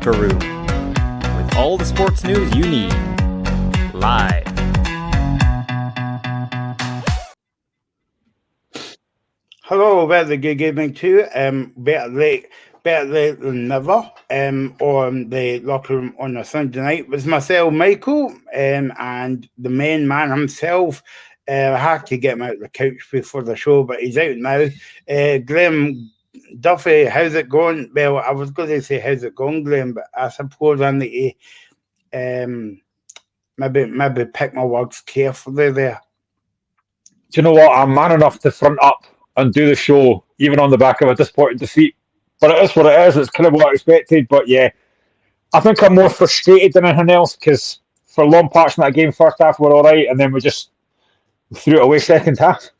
Locker Room, with all the sports news you need, live. Hello, very good evening to you. Better late than never. On the Locker Room on a Sunday night was myself, Michael, and the main man himself. I had to get him out of the couch before the show, but he's out now. Graham Duffy, how's it going? Well, I was going to say how's it going, Graham, but I suppose I need to maybe pick my words carefully there. Do you know what? I'm man enough to front up and do the show, even on the back of a disappointing defeat. But it is what it is. It's kind of what I expected. But yeah, I think I'm more frustrated than anything else because for long parts in that game, first half were all right, and then we just threw it away second half.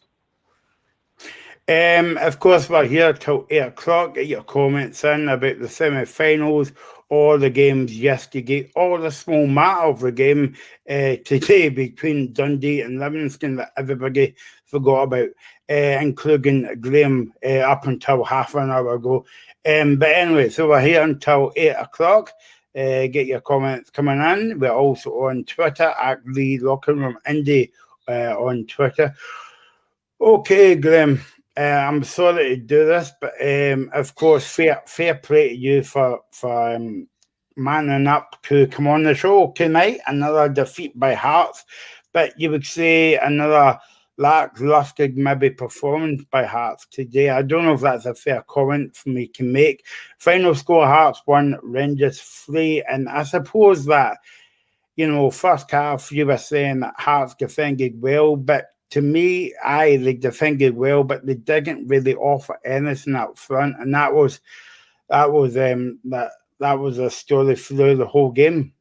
Of course, we're here till 8 o'clock. Get your comments in about the semi-finals, all the games yesterday, all the small matter of the game today between Dundee and Livingston that everybody forgot about, including Graham up until half an hour ago. But anyway, so we're here until 8 o'clock. Get your comments coming in. We're also on Twitter at the Locker Room Indie on Twitter. Okay, Graham. I'm sorry to do this, but of course, fair play to you for manning up to come on the show tonight. Another defeat by Hearts, but you would say another lackluster maybe performance by Hearts today. I don't know if that's a fair comment for me to make. Final score: Hearts 1, Rangers 3, and I suppose that first half you were saying that Hearts defended well, but to me, they defended well, but they didn't really offer anything up front, and that was a story through the whole game.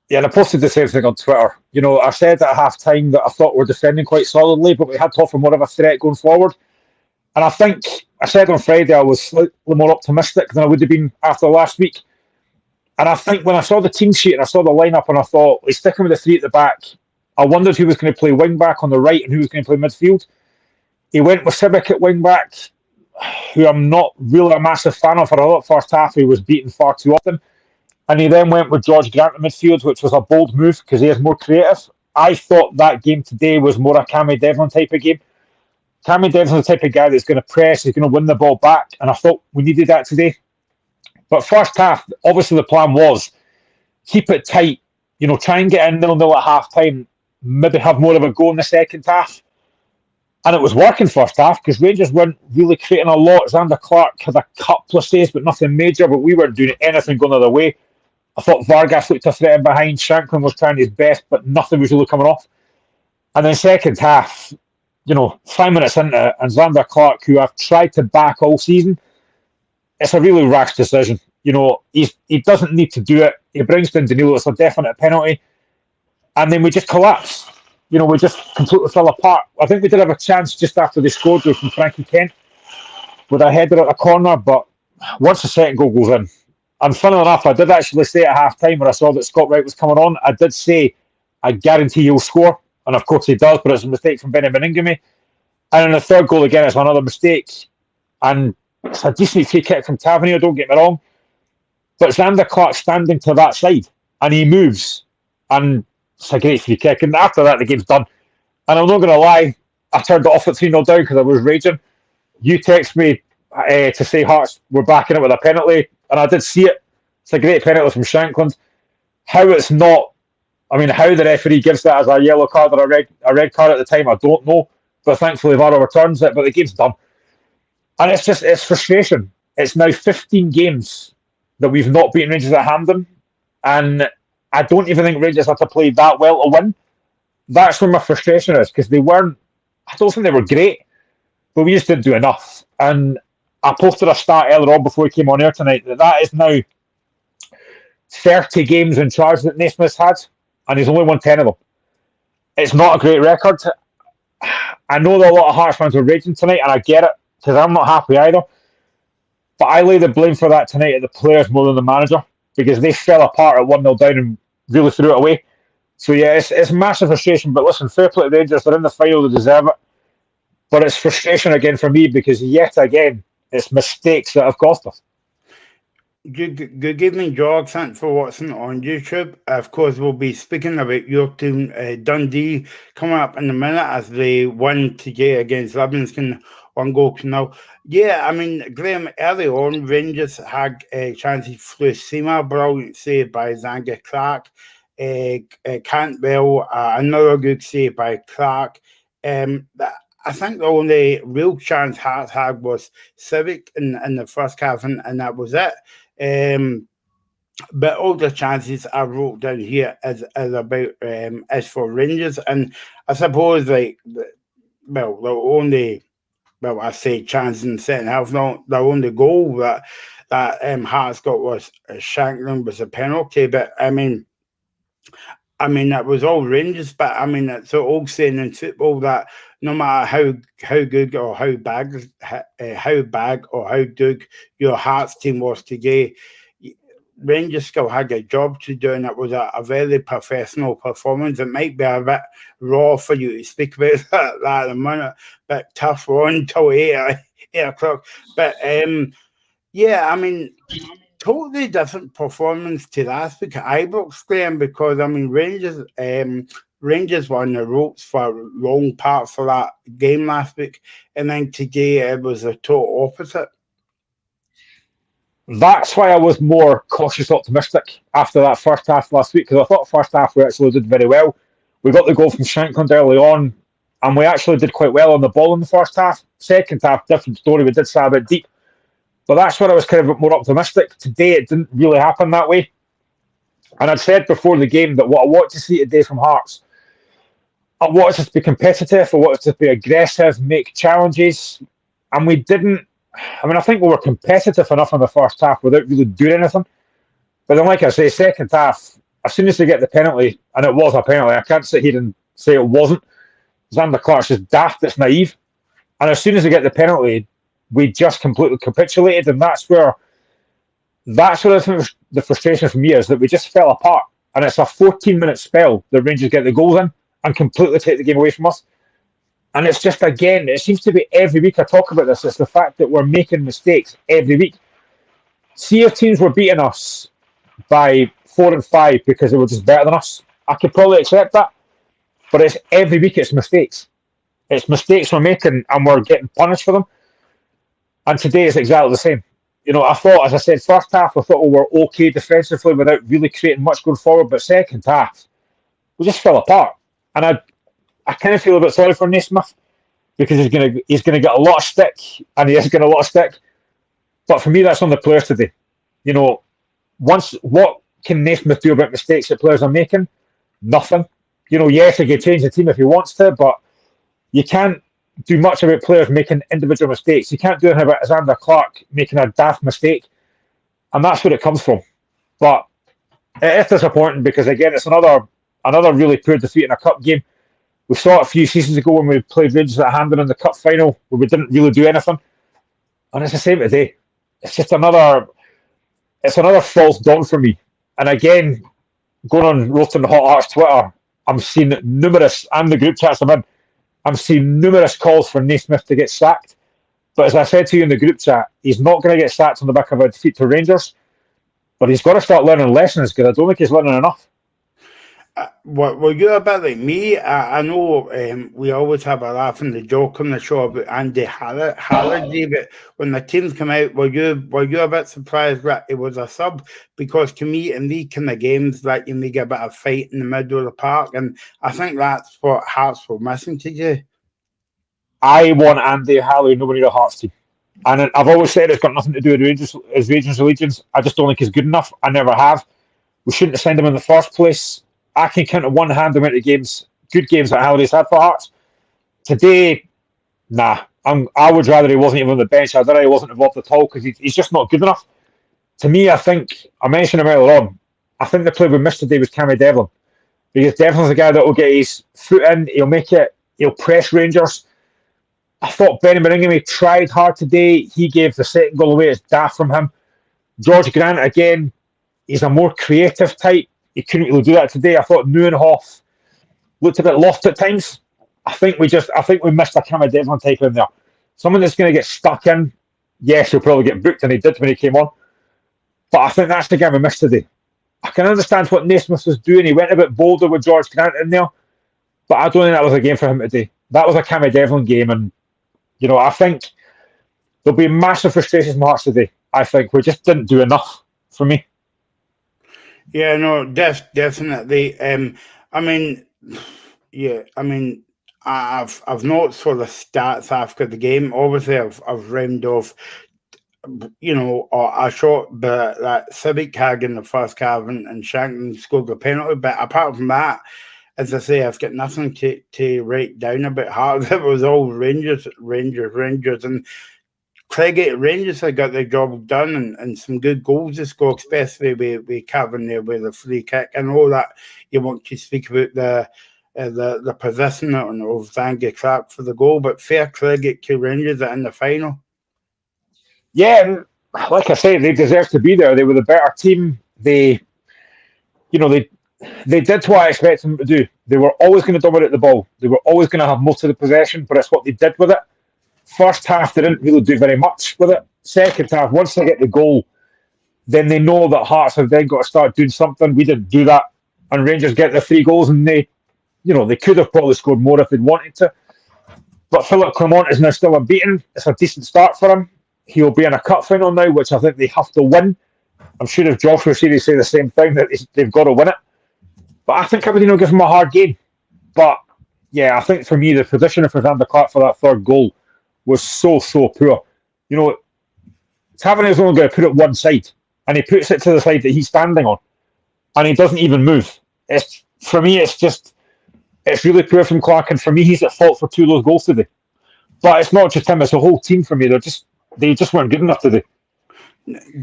Yeah, and I posted the same thing on Twitter. I said at half time that I thought we were defending quite solidly, but we had to offer more of a threat going forward. And I think I said on Friday I was slightly more optimistic than I would have been after last week. And I think when I saw the team sheet and I saw the lineup and I thought, he's sticking with the three at the back, I wondered who was going to play wing back on the right and who was going to play midfield. He went with Sibic at wing back, who I'm not really a massive fan of. For a lot first half, he was beaten far too often. And he then went with George Grant in midfield, which was a bold move because he is more creative. I thought that game today was more a Cammy Devlin type of game. Cammy Devlin's the type of guy that's going to press, he's going to win the ball back, and I thought we needed that today. But first half, obviously the plan was keep it tight, try and get in 0-0 at half time, maybe have more of a go in the second half. And it was working first half because Rangers weren't really creating a lot. Xander Clark had a couple of saves, but nothing major, but we weren't doing anything going the other way. I thought Vargas looked a threat in behind. Shanklin was trying his best, but nothing was really coming off. And then second half, 5 minutes into it, and Xander Clark, who I've tried to back all season, it's a really rash decision. He doesn't need to do it. He brings in Danilo, it's a definite penalty. And then we just collapsed. We just completely fell apart. I think we did have a chance just after they scored from Frankie Kent with a header at the corner, but once the second goal goes in, and funnily enough, I did actually say at half time when I saw that Scott Wright was coming on, I did say, I guarantee he'll score. And of course he does, but it's a mistake from Benny Beningame. And in the third goal again, it's another mistake. And it's a decent free kick from Tavernier, don't get me wrong. But Xander Clark standing to that side, and he moves. And it's a great free kick. And after that, the game's done. And I'm not going to lie, I turned it off at 3-0 down because I was raging. You text me to say Hearts were backing it with a penalty, and I did see it. It's a great penalty from Shanklin. How it's not, how the referee gives that as a yellow card or a red card at the time, I don't know. But thankfully, VAR overturns it, but the game's done. And it's frustration. It's now 15 games that we've not beaten Rangers at Hampden, and I don't even think Rangers had to play that well to win. That's where my frustration is, because I don't think they were great, but we just didn't do enough. And I posted a stat earlier on before we came on air tonight that is now 30 games in charge that Naismith's had, and he's only won 10 of them. It's not a great record. I know that a lot of Hearts fans were raging tonight, and I get it, because I'm not happy either. But I lay the blame for that tonight at the players more than the manager, because they fell apart at 1-0 down and really threw it away. So yeah, it's massive frustration. But listen, fair play to the Rangers, they're in the final, they deserve it. But it's frustration again for me, because yet again, it's mistakes that have cost us. Good evening, George. Thanks for watching on YouTube. Of course, we'll be speaking about your team, Dundee, coming up in a minute as they won today against Livingston, 1 goal to nil. Yeah, I mean, Graham, early on, Rangers had chances through Seamer, brilliant save by Zanga Clark. Cantwell, another good save by Clark. I think the only real chance Hearts had was Civic in the first half, and that was it. But all the chances I wrote down here is about is for Rangers, and I suppose the only I say chance in the second half, not the only goal that Hearts got was Shankland was a penalty, but I mean, that was all Rangers, but I mean, it's all saying in football that no matter how good or how bad or how good your Hearts team was today, Rangers still had a job to do, and it was a very professional performance. It might be a bit raw for you to speak about that at the minute, but tough one till 8 o'clock. But yeah, I mean, totally different performance to last week at Ibrox, Graham, because I mean Rangers were on the ropes for long parts of that game last week, and then today it was the total opposite. That's why I was more cautious optimistic after that first half last week, because I thought first half we actually did very well. We got the goal from Shankland early on, and we actually did quite well on the ball in the first half. Second half, different story. We did stab it deep. But that's where I was kind of a bit more optimistic. Today, it didn't really happen that way. And I'd said before the game that what I want to see today from Hearts, I wanted us to be competitive, I wanted us to be aggressive, make challenges, and we didn't. I mean, I think we were competitive enough in the first half without really doing anything. But then, like I say, second half, as soon as they get the penalty, and it was a penalty, I can't sit here and say it wasn't. Xander Clark's just daft, it's naive. And as soon as they get the penalty, we just completely capitulated, and that's where I think the frustration for me is that we just fell apart. And it's a 14-minute spell the Rangers get the goals in and completely take the game away from us. And it's just, again, it seems to be every week I talk about this. It's the fact that we're making mistakes every week. See if teams were beating us by 4 and 5 because they were just better than us, I could probably accept that. But it's every week it's mistakes. It's mistakes we're making and we're getting punished for them. And today is exactly the same. You know, I thought, as I said, first half, I thought we were okay defensively without really creating much going forward. But second half, we just fell apart. And I kind of feel a bit sorry for Naismith because he's gonna get a lot of stick, and he is getting a lot of stick. But for me, that's on the players today. You know, what can Naismith do about mistakes that players are making? Nothing. You know, yes, he can change the team if he wants to, but you can't do much about players making individual mistakes. You can't do anything about Xander Clark making a daft mistake, and that's where it comes from. But it is disappointing because, again, it's another really poor defeat in a cup game. We saw it a few seasons ago when we played Rangers at Hampden in the cup final where we didn't really do anything, and it's the same today. It's just another false dawn for me. And again, going on Roasting the Hot Hearts Twitter, I'm seeing numerous, and the group chats I'm seeing numerous calls for Naismith to get sacked. But as I said to you in the group chat, he's not going to get sacked on the back of a defeat to Rangers. But he's got to start learning lessons because I don't think he's learning enough. Were you a bit like me? I know we always have a laugh and the joke on the show about Andy Halliday, but when the teams come out, were you a bit surprised that it was a sub? Because to me, in these kind of games, like you may get a bit of fight in the middle of the park, and I think that's what Hearts were missing today. I want Andy Halliday, nobody in a Hearts team. And I've always said it's got nothing to do with Rangers allegiance. I just don't think he's good enough. I never have. We shouldn't have signed him in the first place. I can count on one hand the amount of good games that Halliday's had for Hearts. Today, nah. I would rather he wasn't even on the bench. I'd rather he wasn't involved at all because he's just not good enough. To me, I think, I mentioned him earlier on, I think the player we missed today was Cammy Devlin. Because Devlin's the guy that will get his foot in, he'll make it, he'll press Rangers. I thought Benny Maringame tried hard today. He gave the second goal away. It's daft from him. George Grant, again, he's a more creative type. He couldn't really do that today. I thought Neuenhoff looked a bit lost at times. I think we missed a Cammy Devlin type in there. Someone that's going to get stuck in. Yes, he'll probably get booked, and he did when he came on. But I think that's the game we missed today. I can understand what Naismith was doing. He went a bit bolder with George Grant in there, but I don't think that was a game for him today. That was a Cammy Devlin game, and I think there'll be massive frustrations in Hearts today. I think we just didn't do enough for me. Yeah, no, definitely. I've not saw the stats after the game. Obviously, I've rounded off. I shot but that Civic tag in the first half and Shankland scored the penalty. But apart from that, as I say, I've got nothing to write down about Hearts. It was all Rangers, and Craigie Rangers have got their job done and some good goals to score, especially with Cavan there with a free kick and all that. You want to speak about the possession of Zangie Clark for the goal, but fair credit to Rangers in the final. Yeah, like I say, they deserve to be there. They were the better team. They did what I expected them to do. They were always going to dominate the ball. They were always going to have most of the possession, but it's what they did with it. First half, they didn't really do very much with it. Second half, once they get the goal, then they know that Hearts have then got to start doing something. We didn't do that, and Rangers get the 3 goals, and they could have probably scored more if they'd wanted to. But Philip Clement is now still unbeaten. It's a decent start for him. He'll be in a cup final now, which I think they have to win. I'm sure if Joshua Series say the same thing, that they've got to win it. But I think Aberdeen will give him a hard game. But yeah, I think for me, the position for Zander Clark for that third goal was so poor. Tavernier is only going to put it one side, and he puts it to the side that he's standing on, and he doesn't even move. For me, it's really poor from Clark, and for me, he's at fault for 2 of those goals today. But it's not just him; it's the whole team for me. They just weren't good enough today.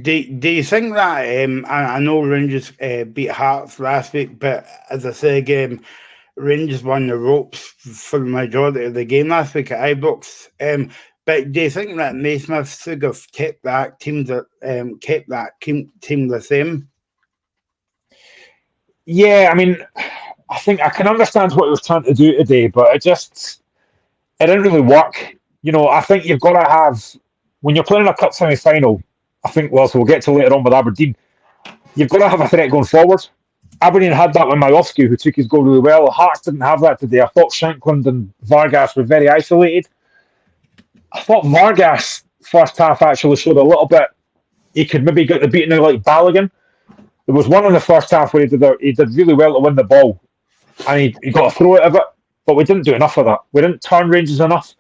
Do you think that I know Rangers beat Hearts last week, but as I say again, Rangers won the ropes for the majority of the game last week at Ibrox. But do you think that Naismith should have kept that team the same? Yeah, I mean, I think I can understand what he was trying to do today, but it didn't really work. I think you've got to have, when you're playing a cup semi-final, I think, so we'll get to later on with Aberdeen, you've got to have a threat going forward. Aberdeen had that with Majowski, who took his goal really well. Hearts didn't have that today. I thought Shankland and Vargas were very isolated. I thought Vargas, first half, actually showed a little bit. He could maybe get the beating out like Balogun. There was one in the first half where he did really well to win the ball, and he got a throw out of it, but we didn't do enough of that. We didn't turn Rangers enough.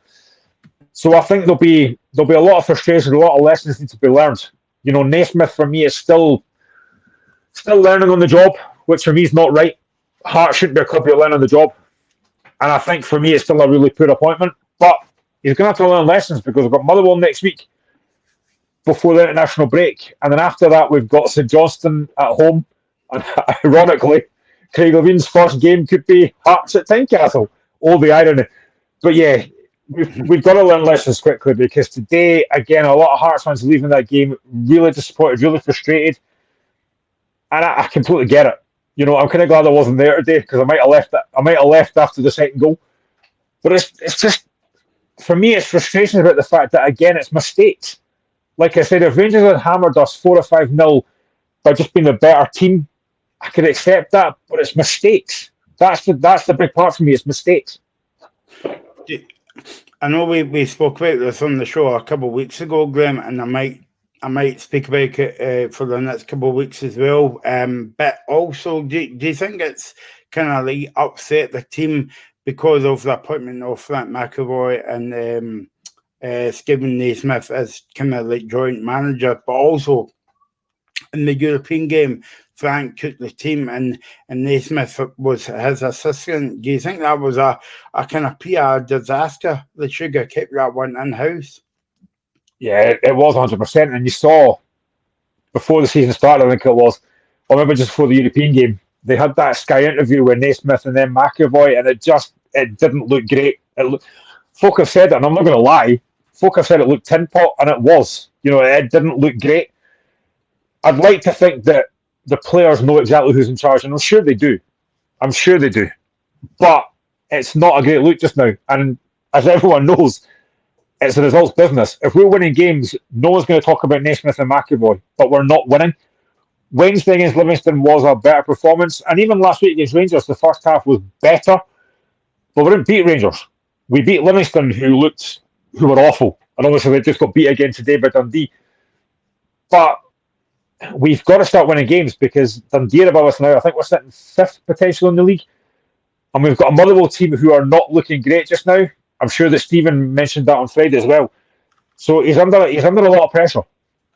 So I think there'll be a lot of frustration, a lot of lessons need to be learned. Naismith for me is still learning on the job, which for me is not right. Hearts shouldn't be a club you're learning on the job. And I think for me it's still a really poor appointment. But he's going to have to learn lessons because we've got Motherwell next week before the international break. And then after that we've got St Johnstone at home. And ironically, Craig Levine's first game could be Hearts at Tynecastle. All the irony. But yeah, we've got to learn lessons quickly because today, again, a lot of Hearts fans leaving that game really disappointed, really frustrated. And I completely get it. I'm kind of glad I wasn't there today because I might have left after the second goal. But it's just, for me, it's frustration about the fact that, again, it's mistakes. Like I said, if Rangers had hammered us 4 or 5-0 by just being a better team, I could accept that, but it's mistakes. That's the big part for me, it's mistakes. I know we spoke about this on the show a couple of weeks ago, Graham, and I might speak about it for the next couple of weeks as well. But also, do you think it's kind of like upset the team because of the appointment of Frank McAvoy and Stephen Naismith as kind of like joint manager, but also in the European game, Frank took the team and Naismith was his assistant. Do you think that was a kind of PR disaster? They should have kept that one in-house. Yeah, it was 100%. And you saw before the season started, I think it was, or maybe just before the European game, they had that Sky interview with Naismith and then McAvoy, and it didn't look great. Folk have said it, and I'm not going to lie. Folk have said it looked tin pot, and it was. It didn't look great. I'd like to think that the players know exactly who's in charge, and I'm sure they do. But it's not a great look just now. And as everyone knows, it's a results business. If we're winning games, no one's going to talk about Naismith and McAvoy, but we're not winning. Wednesday against Livingston was a better performance, and even last week against Rangers, the first half was better. But we didn't beat Rangers. We beat Livingston, who were awful, and obviously they just got beat again today by Dundee. But we've got to start winning games because Dundee are above us now. I think we're sitting 5th potential in the league, and we've got a Motherwell team who are not looking great just now. I'm sure that Stephen mentioned that on Friday as well. So he's under a lot of pressure.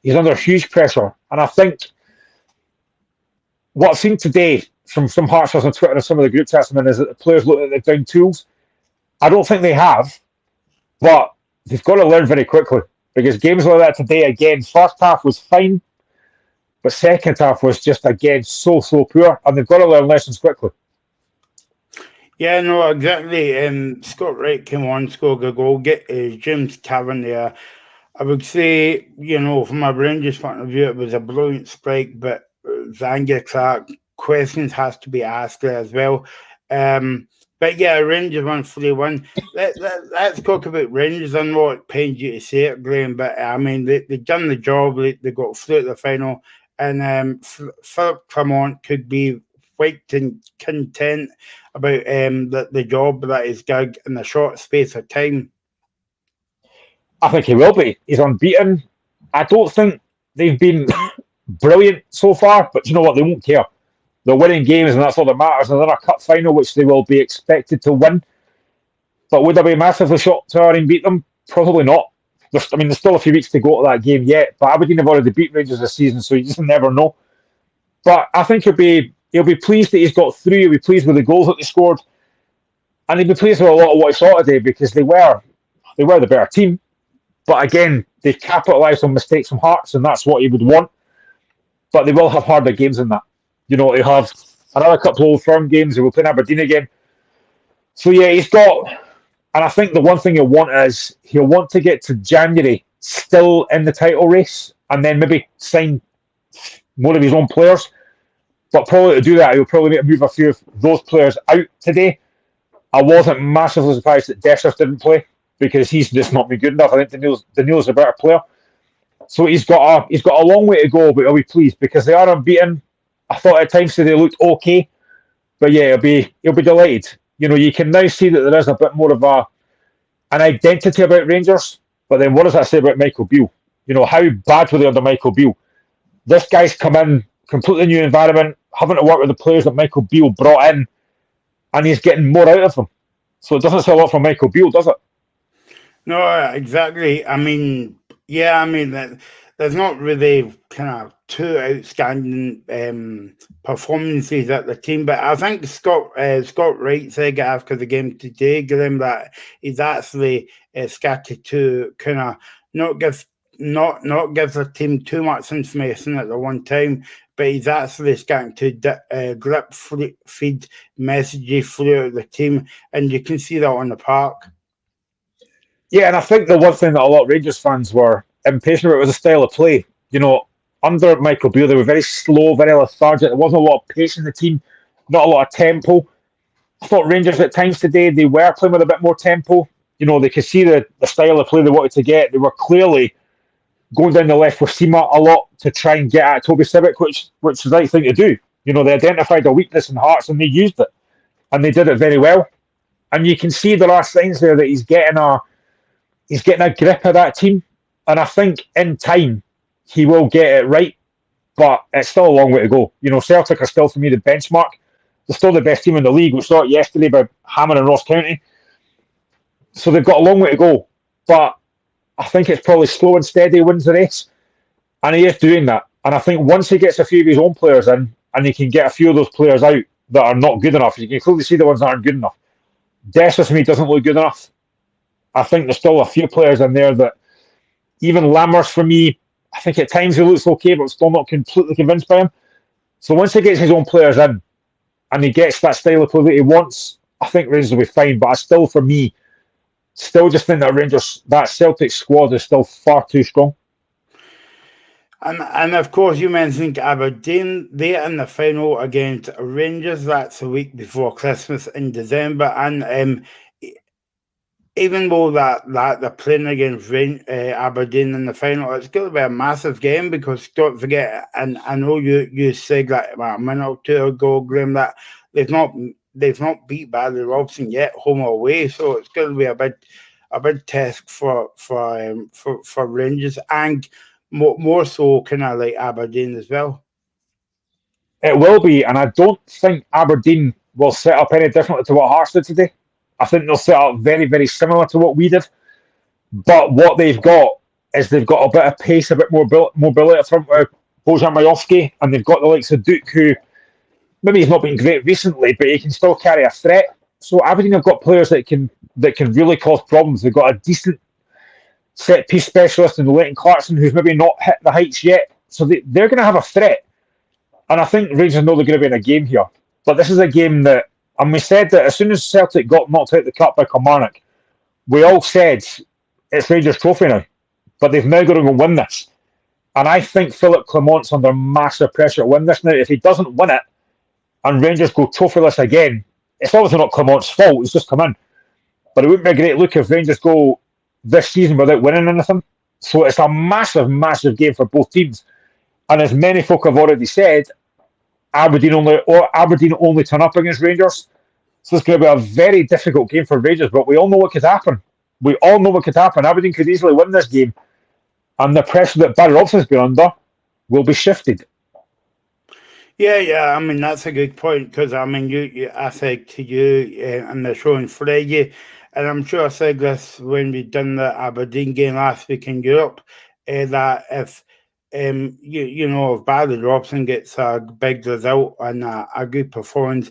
He's under huge pressure, and I think what I've seen today from some Hearts on Twitter and some of the group chats I'm in is that the players look at the down tools. I don't think they have, but they've got to learn very quickly because games like that today, again, first half was fine, but second half was just, again, so poor, and they've got to learn lessons quickly. Yeah, no, exactly. Scott Wright came on, scored a goal, get James Cavan there. I would say, from a Rangers point of view, it was a brilliant strike, but Zangia Clark, questions has to be asked there as well. But yeah, Rangers won 3-1. Let's talk about Rangers. I know it pains you to say it, Graham, but I mean, they've done the job. They got through to the final, and Philip Clement could be quite content about the job that he's got in a short space of time. I think he will be. He's unbeaten. I don't think they've been brilliant so far, but you know what? They won't care. They're winning games, and that's all that matters. Another cup final, which they will be expected to win. But would I be massively shocked to already beat them? Probably not. There's still a few weeks to go to that game yet. But Aberdeen have already beat Rangers this season, so you just never know. But I think he'll be pleased that he's got through. He'll be pleased with the goals that they scored, and he'll be pleased with a lot of what he saw today because they were the better team. But again, they capitalised on mistakes from Hearts, and that's what he would want. But they will have harder games than that. They have another couple of Old Firm games. They will play Aberdeen again. So yeah, he's got, and I think the one thing he'll want to get to January still in the title race, and then maybe sign more of his own players. But probably to do that, he'll probably move a few of those players out today. I wasn't massively surprised that Dessers didn't play because he's just not been good enough. I think Daniil's a better player. So he's got a long way to go, but he'll be pleased because they are unbeaten. I thought at times they looked okay, but yeah, he'll be delighted. You can now see that there is a bit more of an identity about Rangers. But then what does that say about Michael Beale? How bad were they under Michael Beale? This guy's come in, completely new environment, having to work with the players that Michael Beale brought in, and he's getting more out of them. So it doesn't say a lot for Michael Beale, does it? No, exactly. There's not really kind of two outstanding performances at the team, but I think Scott Wright said after the game today, Graham, that he's actually scattered to kind of not give the team too much information at the one time, but he's actually starting to grip feed messages throughout the team, and you can see that on the park. Yeah, and I think the one thing that a lot of Rangers fans were impatient about was the style of play. Under Michael Beale, they were very slow, very lethargic. There wasn't a lot of pace in the team, not a lot of tempo. I thought Rangers at times today, they were playing with a bit more tempo. They could see the style of play they wanted to get. They were clearly going down the left with Sima a lot to try and get at Toby Sibic, which is the right thing to do. They identified a weakness in Hearts and they used it. And they did it very well. And you can see there are signs there that he's getting a grip of that team. And I think in time, he will get it right. But it's still a long way to go. Celtic are still, for me, the benchmark. They're still the best team in the league. We saw it yesterday by Hampden and Ross County. So they've got a long way to go. But I think it's probably slow and steady wins the race. And he is doing that. And I think once he gets a few of his own players in, and he can get a few of those players out that are not good enough, you can clearly see the ones that aren't good enough. Dessers, to me, doesn't look good enough. I think there's still a few players in there that, even Lammers, for me, I think at times he looks okay, but I'm still not completely convinced by him. So once he gets his own players in, and he gets that style of play that he wants, I think Rangers will be fine. But I still, for me, just think that Celtic squad is still far too strong. And of course, you mentioned Aberdeen. They're in the final against Rangers. That's a week before Christmas in December. And even though that they're playing against Aberdeen in the final, it's going to be a massive game because don't forget, and I know you said that a minute or two ago, Graham, that they've not beat Barry Robson yet, home or away, so it's going to be a big test for Rangers and more so kind of like Aberdeen as well. It will be, and I don't think Aberdeen will set up any differently to what Hearts did today. I think they'll set up very, very similar to what we did. But what they've got is they've got a bit of pace, a bit more mobility up front with Bojan Majowski, and they've got the likes of Duke, who maybe he's not been great recently, but he can still carry a threat. So Aberdeen have got players that can really cause problems. They've got a decent set piece specialist in Leighton Clarkson, who's maybe not hit the heights yet. So they're going to have a threat. And I think Rangers know they're going to be in a game here. But this is a game that, and we said that as soon as Celtic got knocked out the cup by Kilmarnock, we all said it's Rangers' trophy now. But they've now got to go win this. And I think Philip Clement's under massive pressure to win this now. If he doesn't win it, and Rangers go trophyless again, it's obviously not Clement's fault, he's just come in. But it wouldn't be a great look if Rangers go this season without winning anything. So it's a massive, massive game for both teams. And as many folk have already said, Aberdeen only turn up against Rangers. So it's going to be a very difficult game for Rangers, but we all know what could happen. Aberdeen could easily win this game, and the pressure that Barry Robson's been under will be shifted. Yeah. I mean, that's a good point because I mean, I said to you in the show on Friday, and I'm sure I said this when we done the Aberdeen game last week in Europe, that if if Barry Robson gets a big result and a good performance,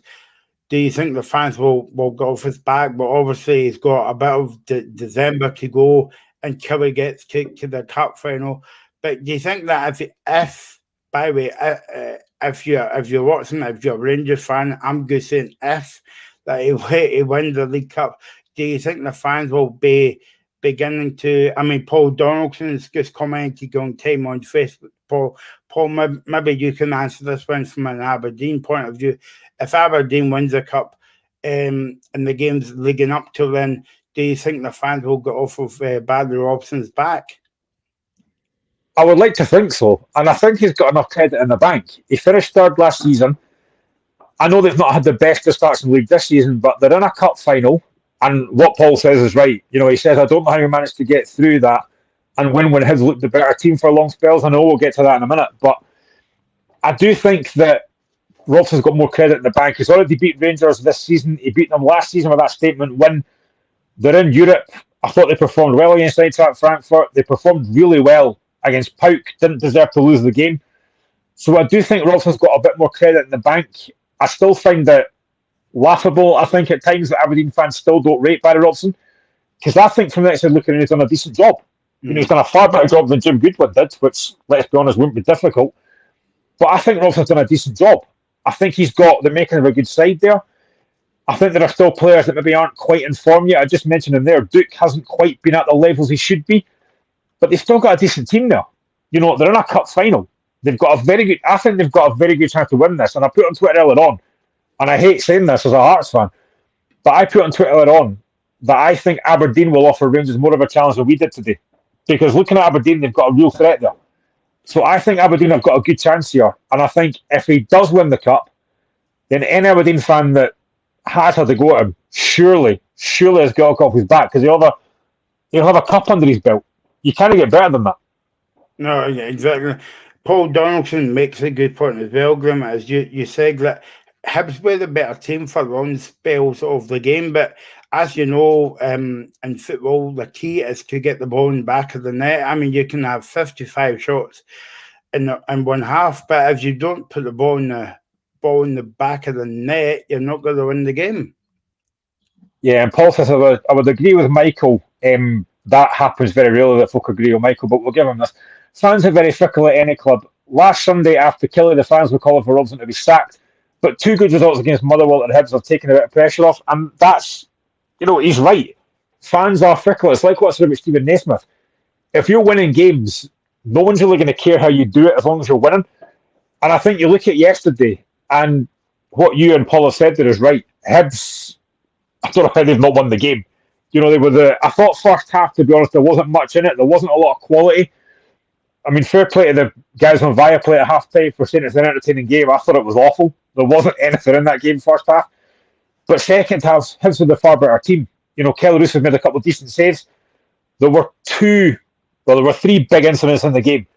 do you think the fans will go off his back? But obviously, he's got a bit of December to go until he gets to the cup final. But do you think that if by the way, if you're watching, if you're a Rangers fan, I'm just saying if that he wins the League Cup, do you think the fans will be beginning to? I mean, Paul Donaldson's just commented on time on Facebook. Paul, maybe you can answer this one from an Aberdeen point of view. If Aberdeen wins the cup and the game's leading up to then, do you think the fans will get off of Barry Robson's back? I would like to think so, and I think he's got enough credit in the bank. He finished third last season. I know they've not had the best of starts in the league this season, but they're in a cup final, and what Paul says is right. He says, I don't know how he managed to get through that and win when Hibs looked the better team for long spells. I know we'll get to that in a minute, but I do think that Robson's got more credit in the bank. He's already beat Rangers this season. He beat them last season with that statement win. They're in Europe. I thought they performed well against Eintracht Frankfurt. They performed really well against Pauk. Didn't deserve to lose the game. So I do think Robson's got a bit more credit in the bank. I still find it laughable, I think, at times that Aberdeen fans still don't rate Barry Robson. Because I think from the outside looking in, he's done a decent job. He's done a far better job than Jim Goodwin did, which, let's be honest, wouldn't be difficult. But I think Robson's done a decent job. I think he's got the making of a good side there. I think there are still players that maybe aren't quite in form yet. I just mentioned him there. Duke hasn't quite been at the levels he should be, but they've still got a decent team there. They're in a cup final. I think they've got a very good chance to win this. And I put on Twitter earlier on, and I hate saying this as a Hearts fan, but I put on Twitter earlier on that I think Aberdeen will offer Rangers more of a challenge than we did today. Because looking at Aberdeen, they've got a real threat there. So I think Aberdeen have got a good chance here. And I think if he does win the cup, then any Aberdeen fan that has had to go at him, surely has got off his back because he'll have a cup under his belt. You can't get better than that. No, yeah, exactly. Paul Donaldson makes a good point as well, Grim, as you said that Hibs were the better team for long spells of the game, but as you know, in football, the key is to get the ball in the back of the net. I mean, you can have 55 shots in one half, but if you don't put the ball in the back of the net, you're not going to win the game. Yeah, and Paul says I would agree with Michael. That happens very rarely that folk agree with Michael, but we'll give him this. Fans are very fickle at any club. Last Sunday after Killie, the fans were calling for Robson to be sacked, but two good results against Motherwell and Hibs have taken a bit of pressure off, and that's, he's right. Fans are fickle. It's like what I said about Stephen Naismith. If you're winning games, no one's really going to care how you do it as long as you're winning. And I think you look at yesterday, and what you and Paul have said there is right. Hibs, I don't know how they've not won the game. You know, they were I thought first half, to be honest, there wasn't much in it. There wasn't a lot of quality. I mean, fair play to the guys on Viaplay at half-time for saying it's an entertaining game. I thought it was awful. There wasn't anything in that game first half. But second half, Hibs were the far better team. You know, Kelly Roos has made a couple of decent saves. There were three big incidents in the game.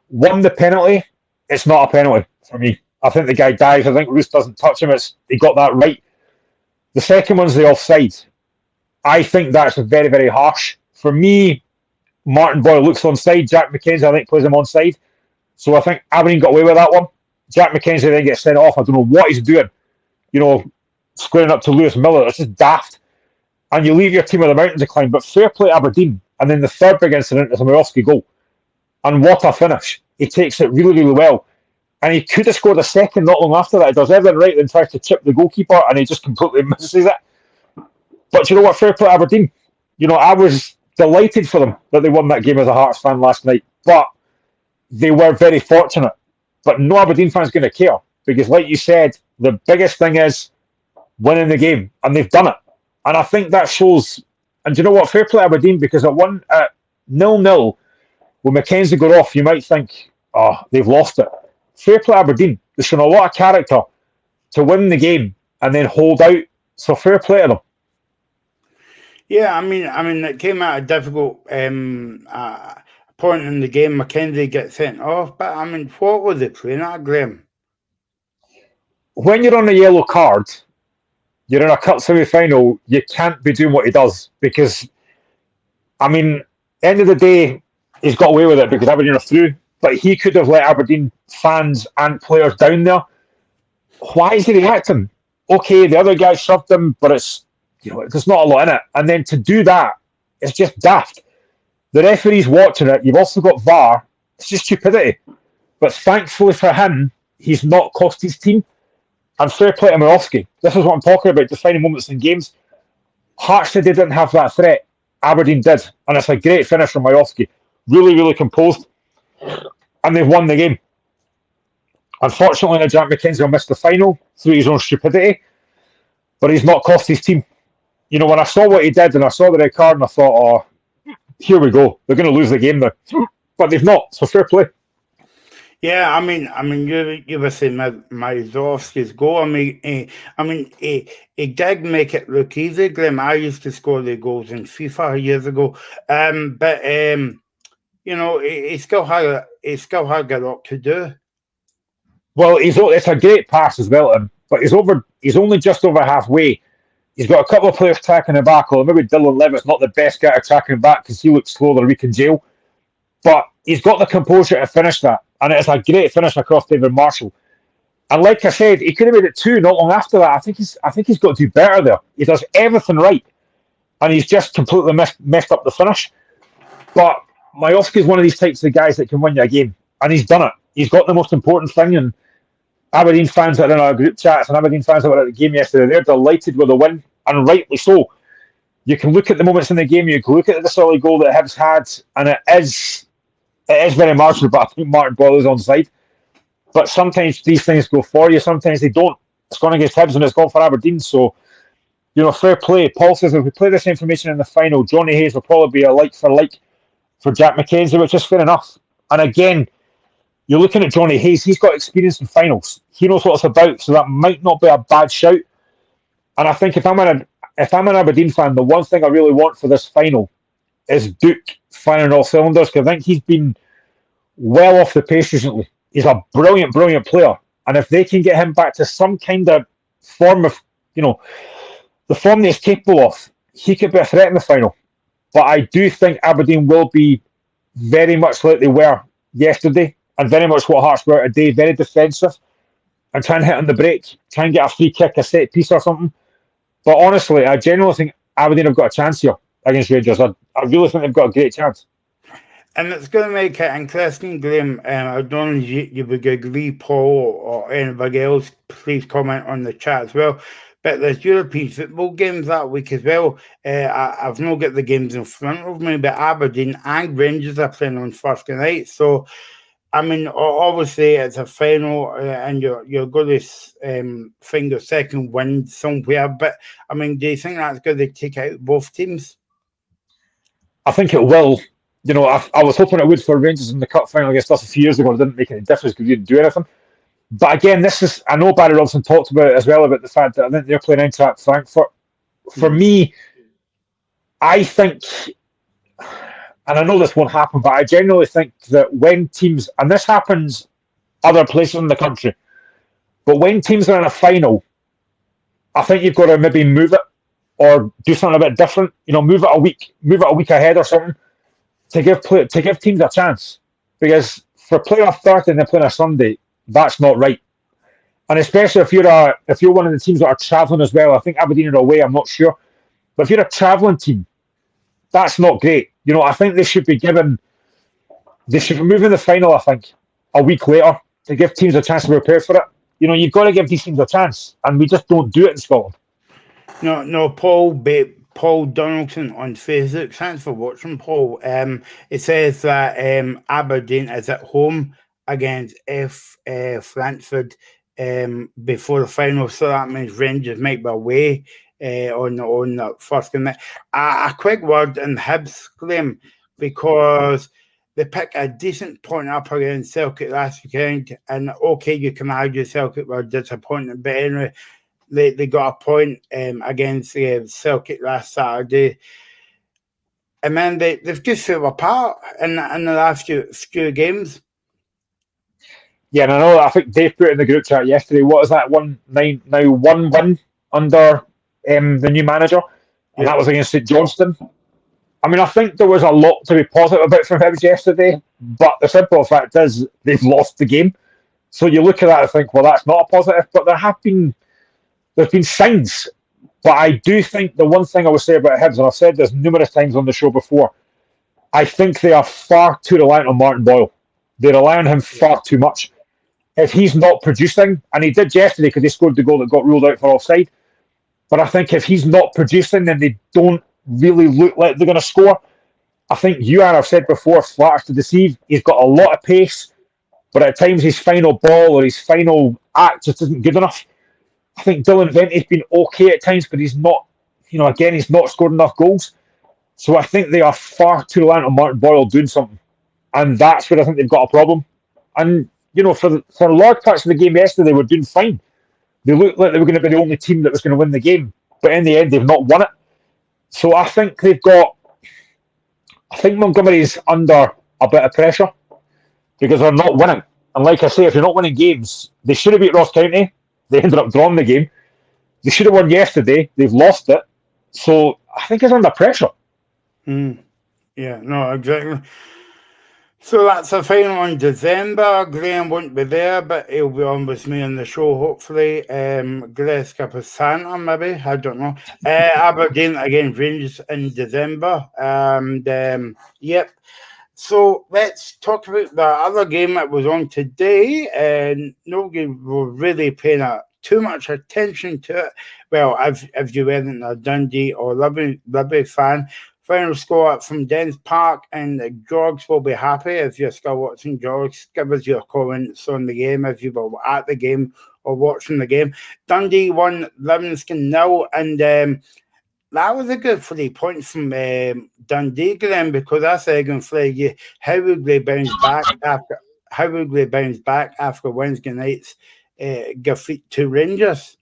One, the penalty. It's not a penalty for me. I think the guy dives. I think Roos doesn't touch him. He got that right. The second one's the offside. I think that's very, very harsh. For me, Martin Boyle looks onside. Jack McKenzie, I think, plays him onside. So I think Aberdeen got away with that one. Jack McKenzie then gets sent off. I don't know what he's doing. You know, squaring up to Lewis Miller. It's just daft. And you leave your team with a mountain to climb. But fair play Aberdeen. And then the third big incident is a Mirovski goal. And what a finish. He takes it really, really well. And he could have scored a second not long after that. He does everything right, then tries to chip the goalkeeper, and he just completely misses it. But you know what? Fair play Aberdeen. You know, I was delighted for them that they won that game as a Hearts fan last night. But they were very fortunate. But no Aberdeen fan's going to care. Because like you said, the biggest thing is winning the game. And they've done it. And I think that shows... And you know what? Fair play Aberdeen, because at 0-0, when Mackenzie got off, you might think, oh, they've lost it. Fair play Aberdeen. They've shown a lot of character to win the game and then hold out. So fair play to them. Yeah, I mean, it came at a difficult point in the game. Mackenzie gets sent off, but I mean, what was it playing at, Graham? When you're on a yellow card, you're in a cup semi-final, you can't be doing what he does because, I mean, end of the day, he's got away with it because Aberdeen are through, but he could have let Aberdeen fans and players down there. Why is he reacting? Okay, the other guy shoved him, but it's, you know, there's not a lot in it. And then to do that, it's just daft. The referee's watching it. You've also got VAR. It's just stupidity. But thankfully for him, he's not cost his team. And fair play to Mirovski. This is what I'm talking about, defining moments in games. Hearts said they didn't have that threat. Aberdeen did. And it's a great finish from Mirovski. Really, really composed. And they've won the game. Unfortunately, Jack McKenzie missed the final through his own stupidity. But he's not cost his team. You know, when I saw what he did and I saw the red card and I thought, oh, here we go. They're going to lose the game now. But they've not. So fair play. Yeah, I mean, you were saying Mirovski's goal. I mean, he did make it look easy, Graham. I used to score the goals in FIFA years ago, but you know, he still had a lot to do. Well, it's a great pass as well, but he's only just over halfway. He's got a couple of players tracking him back, or maybe Dylan Levitt's not the best guy to track him back because he looks slow the week in jail. But he's got the composure to finish that. And it's a great finish across David Marshall. And like I said, he could have made it 2 not long after that. I think he's got to do better there. He does everything right. And he's just completely messed up the finish. But Mirovski is one of these types of guys that can win you a game. And he's done it. He's got the most important thing. And Aberdeen fans that are in our group chats and Aberdeen fans that were at the game yesterday, they're delighted with the win. And rightly so. You can look at the moments in the game. You can look at the solid goal that Hibs had. And it is very marginal, but I think Martin Boyle is onside. But sometimes these things go for you, sometimes they don't. It's gone against Hibs and it's gone for Aberdeen. So, you know, fair play. Paul says if we play this information in the final, Johnny Hayes will probably be a like for Jack McKenzie, which is fair enough. And again, you're looking at Johnny Hayes, he's got experience in finals. He knows what it's about, so that might not be a bad shout. And I think if I'm an Aberdeen fan, the one thing I really want for this final is Duke firing all cylinders, because I think he's been well off the pace recently. He's a brilliant, brilliant player. And if they can get him back to some kind of form of, you know, the form that he's capable of, he could be a threat in the final. But I do think Aberdeen will be very much like they were yesterday, and very much what Hearts were today, very defensive, and try and hit on the break, try and get a free kick, a set piece or something. But honestly, I genuinely think Aberdeen have got a chance here against Rangers. I really think they've got a great chance. And it's going to make it interesting, Graham. I don't know if you would agree, Paul, or anybody else. Please comment on the chat as well. But there's European football games that week as well. I've not got the games in front of me, but Aberdeen and Rangers are playing on Thursday night. So I mean, obviously it's a final, and you're going to find a second win somewhere. But I mean, do you think that's going to take out both teams? I think it will. I was hoping it would for Rangers in the cup final against us a few years ago. It didn't make any difference because we didn't do anything. But again, I know Barry Robson talked about it as well, about the fact that I think they're playing Eintracht Frankfurt. For me, I think, and I know this won't happen, but I genuinely think that when teams, and this happens other places in the country, but when teams are in a final, I think you've got to maybe move it or do something a bit different. Move it a week ahead or something to give teams a chance. Because for playoff Thursday and then playing a Sunday, that's not right. And especially if you're one of the teams that are travelling as well. I think Aberdeen are away, I'm not sure. But if you're a travelling team, that's not great. I think they should be moving the final, I think, a week later to give teams a chance to prepare for it. You've got to give these teams a chance, and we just don't do it in Scotland. No, Paul Donaldson on Facebook. Thanks for watching, Paul. It says that Aberdeen is at home against Frankfurt before the final, so that means Rangers might be away on the first game. A quick word in Hibs, Graham, because they picked a decent point up against Celtic last weekend, and okay, you can argue Celtic were disappointed, but anyway, they got a point against Celtic last Saturday. And then they've just fell apart in the last few games. Yeah, and I think Dave put it in the group chat yesterday. What is that? 1 win under the new manager, and that was against St Johnstone. I mean, I think there was a lot to be positive about from Hibs yesterday, but the simple fact is they've lost the game. So you look at that and think, well, that's not a positive. But there's been signs. But I do think the one thing I would say about Hibs, and I've said this numerous times on the show before, I think they are far too reliant on Martin Boyle. They rely on him far too much. If he's not producing, and he did yesterday because he scored the goal that got ruled out for offside, but I think if he's not producing, then they don't really look like they're going to score. I think I've said before, flatters to deceive. He's got a lot of pace, but at times his final ball or his final act just isn't good enough. I think Dylan Vente's been okay at times, but he's not, he's not scored enough goals. So I think they are far too reliant on Martin Boyle doing something. And that's where I think they've got a problem. And, for large parts of the game yesterday, they were doing fine. They looked like they were going to be the only team that was going to win the game. But in the end, they've not won it. So I think Montgomery's under a bit of pressure because they're not winning. And like I say, if you're not winning games, they should have beat Ross County. They ended up drawing the game. They should have won yesterday. They've lost it. So I think it's under pressure. Yeah, no, exactly. So that's the final in December. Graham won't be there, but he'll be on with me on the show, hopefully. Grace Capasanta, maybe. I don't know. Aberdeen against Rangers in December. And, yep. So let's talk about the other game that was on today. And nobody was really paying too much attention to it. Well, if you weren't a Dundee or Libby fan, final score from Dens Park, and the George will be happy if you're still watching. George, give us your comments on the game if you were at the game or watching the game. Dundee won Livingston 0, and that was a good 3 points from Dundee, Graham, because that's going to you how would they bounce back after Wednesday night's defeat to Rangers.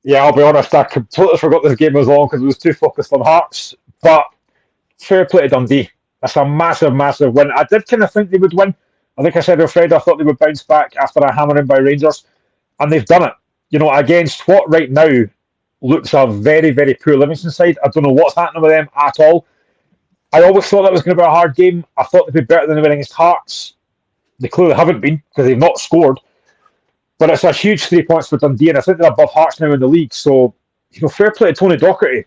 Yeah, I'll be honest, I completely forgot this game was on because I was too focused on Hearts. But fair play to Dundee. That's a massive, massive win. I did kind of think they would win. I think I said on Friday I thought they would bounce back after a hammering by Rangers. And they've done it. Against what right now looks a very, very poor Livingston side. I don't know what's happening with them at all. I always thought that was going to be a hard game. I thought they'd be better than they were against Hearts. They clearly haven't been because they've not scored. But it's a huge 3 points for Dundee, and I think they're above Hearts now in the league. So, fair play to Tony Docherty.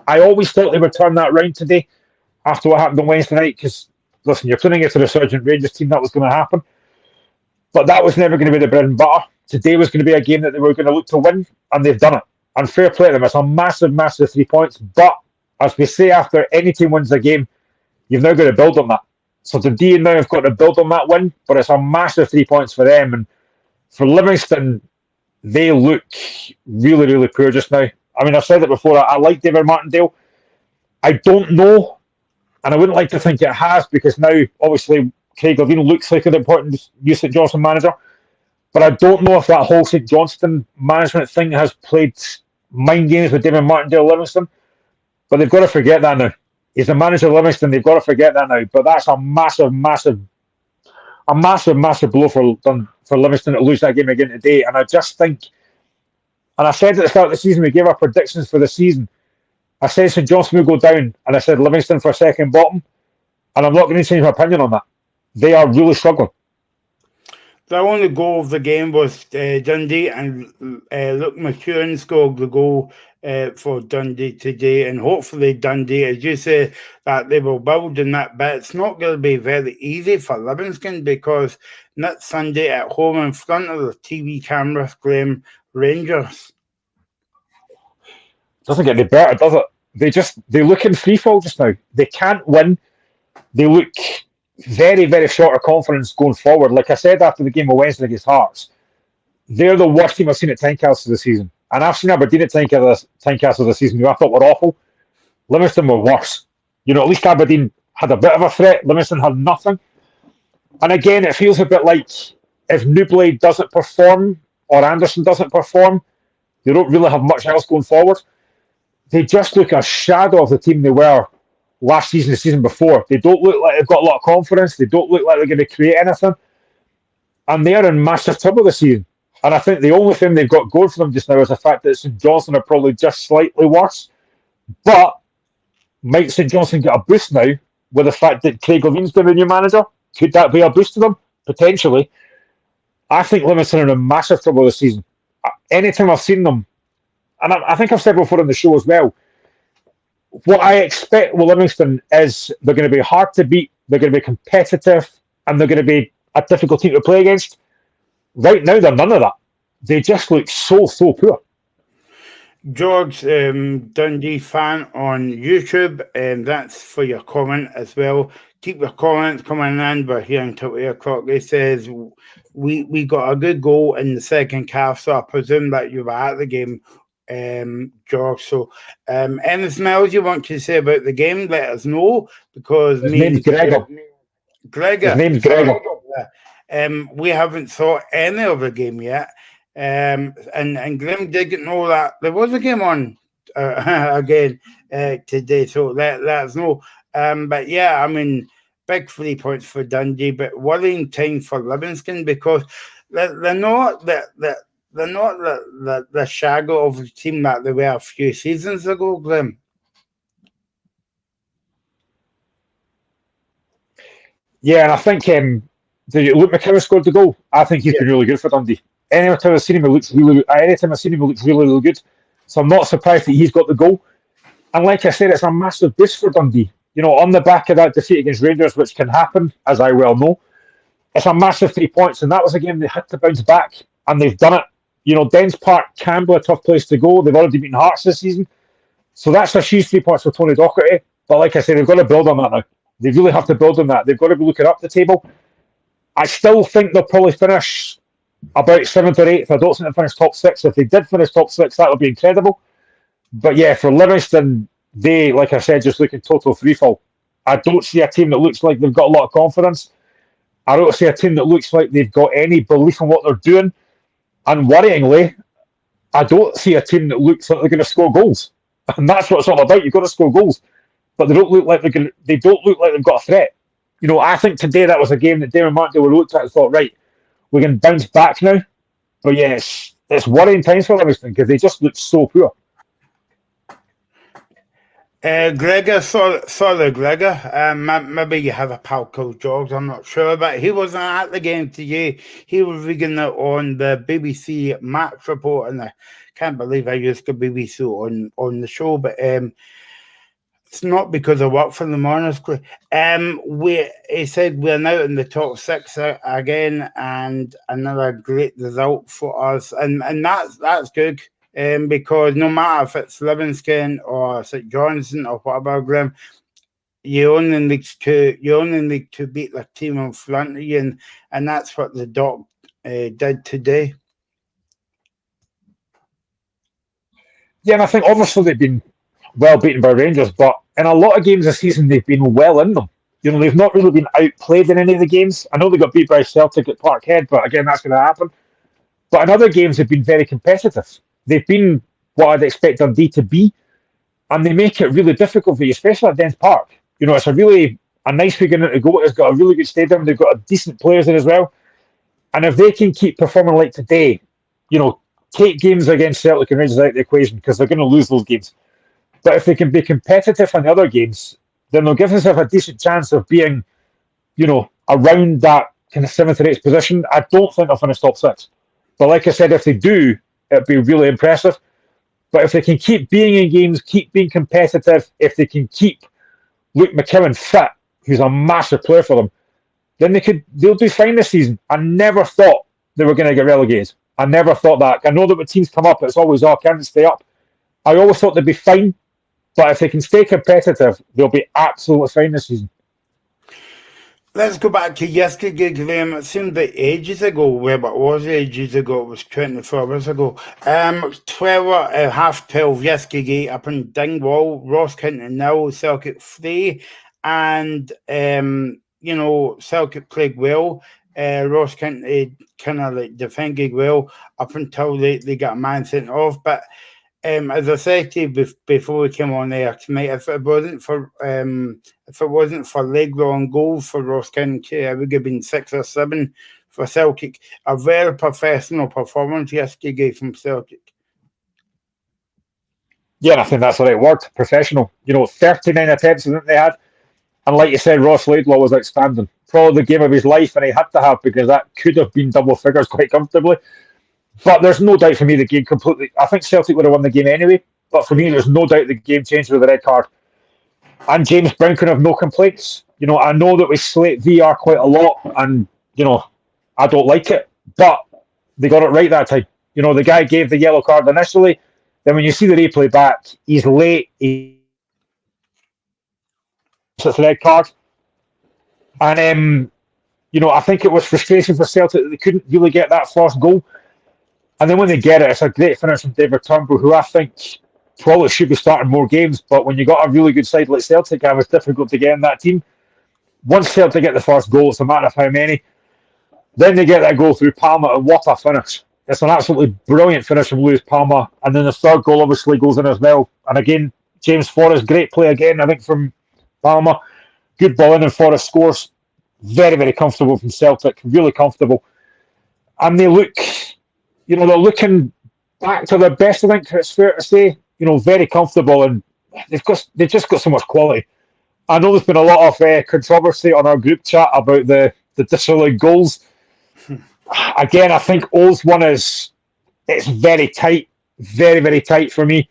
I always thought they would turn that round today after what happened on Wednesday night, because, listen, you're putting it to the resurgent Rangers team, that was going to happen. But that was never going to be the bread and butter. Today was going to be a game that they were going to look to win, and they've done it. And fair play to them. It's a massive, massive 3 points. But, as we say, after any team wins a game, you've now got to build on that. So Dundee now have got to build on that win, but it's a massive 3 points for them. And for Livingston, they look really, really poor just now. I mean, I've said it before, I like David Martindale. I don't know, and I wouldn't like to think it has, because now, obviously, Craig Levein looks like an important new St Johnstone manager. But I don't know if that whole St Johnstone management thing has played mind games with David Martindale Livingston. But they've got to forget that now. He's the manager of Livingston. They've got to forget that now. But that's a massive blow for Livingston to lose that game again today. And I just think, and I said at the start of the season, we gave our predictions for the season. I said St Johnstone will go down, and I said Livingston for second bottom. And I'm not going to change my opinion on that. They are really struggling. The only goal of the game was Dundee, and Luke McEwen scored the goal for Dundee today. And hopefully Dundee, as you say, that they will build in that bit. It's not going to be very easy for Livingston, because next Sunday at home in front of the TV cameras, Graham, Rangers. Doesn't get any better, does it? They look in freefall just now. They can't win. They look very, very short of confidence going forward. Like I said after the game of Wednesday against Hearts, they're the worst team I've seen at Tynecastle this season. And I've seen Aberdeen at Tynecastle this season, who I thought were awful. Livingston were worse. At least Aberdeen had a bit of a threat. Livingston had nothing. And again, it feels a bit like if Newblade doesn't perform or Anderson doesn't perform, they don't really have much else going forward. They just look a shadow of the team they were last season, the season before. They don't look like they've got a lot of confidence. They don't look like they're going to create anything. And they are in massive trouble this season. And I think the only thing they've got going for them just now is the fact that St Johnstone are probably just slightly worse. But might St Johnstone get a boost now with the fact that Craig Levein's been the new manager? Could that be a boost to them? Potentially. I think Livingston are in massive trouble this season. Anytime I've seen them, and I think I've said before on the show as well, what I expect with Livingston is they're going to be hard to beat, they're going to be competitive, and they're going to be a difficult team to play against. Right now, they're none of that. They just look so poor. George, Dundee fan on YouTube, that's for your comment as well. Keep your comments coming in. We're here until 8 o'clock. He says, we got a good goal in the second half, so I presume that you were at the game, George. So anything else you want to say about the game, let us know, because His name's Gregor. His name's Gregor. We haven't saw any of the game yet. And Grim didn't know that there was a game on again today, so let us know. But yeah, I mean, big 3 points for Dundee, but worrying time for Livingston, because they're not the shaggle of the team that they were a few seasons ago, Grim. Yeah, and I think Luke McEwen scored the goal. I think he's been really good for Dundee. Anytime I've seen him, he looks really good. So I'm not surprised that he's got the goal. And like I said, it's a massive boost for Dundee. On the back of that defeat against Rangers, which can happen, as I well know, it's a massive 3 points. And that was a game they had to bounce back, and they've done it. Dens Park can be a tough place to go. They've already beaten Hearts this season. So that's a huge 3 points for Tony Docherty. But like I said, they've got to build on that now. They really have to build on that. They've got to be looking up the table. I still think they'll probably finish about 7th or 8th. I don't think they'll finish top 6. If they did finish top 6, that would be incredible. But yeah, for Livingston, they, like I said, just look in total freefall. I don't see a team that looks like they've got a lot of confidence. I don't see a team that looks like they've got any belief in what they're doing. And worryingly, I don't see a team that looks like they're going to score goals. And that's what it's all about. You've got to score goals. But they don't look like they've got a threat. I think today that was a game that David Martindale looked at and thought, right, we can bounce back now. But yeah, it's worrying times for Livingston, because they just look so poor. Gregor, sorry, Gregor. Maybe you have a pal called George, I'm not sure, but he wasn't at the game today. He was reading it on the BBC match report, and I can't believe I used the BBC on the show, but it's not because I work for them, honestly. He said we're now in the top 6 again, and another great result for us, and that's good. Because no matter if it's Livingston or St Johnstone or whatever, Graham, you only need to beat the team in front of you, and that's what the Dock did today. Yeah, and I think obviously they've been well beaten by Rangers, but in a lot of games this season they've been well in them. They've not really been outplayed in any of the games. I know they got beat by Celtic at Parkhead, but again, that's going to happen. But in other games, they've been very competitive. They've been what I'd expect Dundee to be, and they make it really difficult for you, especially at Dens Park. It's a nice beginning to go. It's got a really good stadium. They've got decent players in as well. And if they can keep performing like today, take games against Celtic and Rangers out of the equation because they're going to lose those games. But if they can be competitive in the other games, then they'll give themselves a decent chance of being, around that kind of 7th or 8th position. I don't think they'll finish top 6. But like I said, if they do, it'd be really impressive. But if they can keep being in games, keep being competitive, if they can keep Luke McKinnon fit, who's a massive player for them, then they'll do fine this season. I never thought they were going to get relegated. I never thought that. I know that when teams come up, it's always, can they stay up? I always thought they'd be fine. But if they can stay competitive, they'll be absolutely fine this season. Let's go back to yesterday, Graham. It seemed like ages ago, where it was ages ago, it was 24 hours ago. 12 yesterday up in Dingwall, Ross County 0, Celtic 3, and Celtic played well. Ross County kind of like defended well up until they got a man sent off. But as I said to you before we came on air tonight, if it wasn't for leg long goals for Ross County, it would have been 6 or 7 for Celtic. A very professional performance yesterday from Celtic. Yeah, and I think that's the right word, professional. 39 attempts I think they had. And like you said, Ross Laidlaw was outstanding. Probably the game of his life, and he had to have, because that could have been double figures quite comfortably. But there's no doubt for me the game completely... I think Celtic would have won the game anyway, but for me there's no doubt the game changed with the red card. And James Brown can have no complaints. I know that we slate VR quite a lot, and, I don't like it, but they got it right that time. The guy gave the yellow card initially, then when you see the replay back, he's late, it's a red card. And, I think it was frustrating for Celtic that they couldn't really get that first goal. And then when they get it, it's a great finish from David Turnbull, who I think probably should be starting more games. But when you got a really good side like Celtic, it was difficult to get in that team. Once Celtic get the first goal, it's a matter of how many. Then they get that goal through Palmer, and what a finish. It's an absolutely brilliant finish from Lewis Palmer. And then the third goal obviously goes in as well. And again, James Forrest, great play again, I think, from Palmer. Good ball in, and Forrest scores. Very, very comfortable from Celtic. Really comfortable. And they look... they're looking back to their best, I think it's fair to say. Very comfortable, and they've just got so much quality. I know there's been a lot of controversy on our group chat about the disallowed goals. Again, I think O's one it's very tight, very, very tight for me.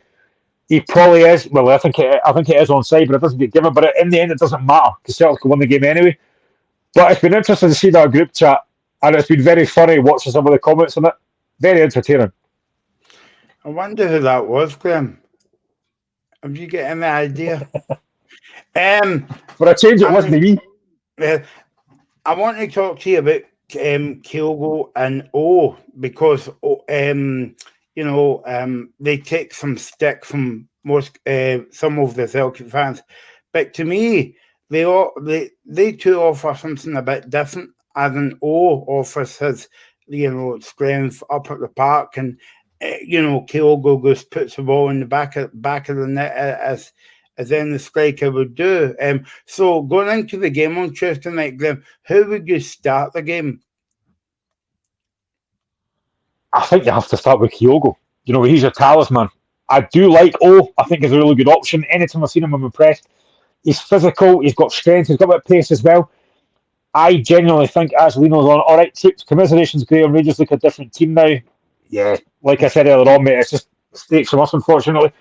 He probably is. Well, I think it is onside, but it doesn't get given. But in the end, it doesn't matter because Celtic will win the game anyway. But it's been interesting to see that group chat, and it's been very funny watching some of the comments on it. Very entertaining. I wonder who that was, Graham. Have you got any idea? For a change, it wasn't me. I want to talk to you about Kyogo and O, because they take some stick from some of the Celtic fans, but to me, they two offer something a bit different. As an O offers his strength up at the park, and Kyogo goes puts the ball in the back of the net as then the striker would do. So going into the game on Tuesday night, Graham, how would you start the game? I think you have to start with Kyogo. He's your talisman. I do like O. I think he's a really good option. Anytime I've seen him, I'm impressed. He's physical. He's got strength. He's got a bit of pace as well. I genuinely think as Lino's on, all right, commiserations, Graham. Rangers look a different team now. Yeah, like I said earlier on, mate, it's just mistakes from us, unfortunately.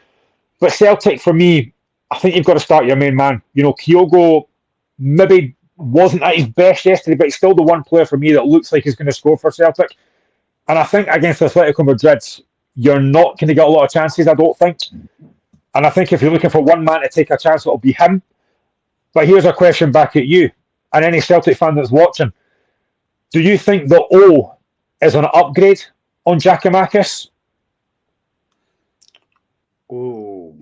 But Celtic, for me, I think you've got to start your main man. Kyogo maybe wasn't at his best yesterday, but he's still the one player for me that looks like he's going to score for Celtic. And I think against Atletico Madrid, you're not going to get a lot of chances, I don't think. And I think if you're looking for one man to take a chance, it'll be him. But here's a question back at you and any Celtic fan that's watching. Do you think the O is an upgrade on Giakoumakis? Oh,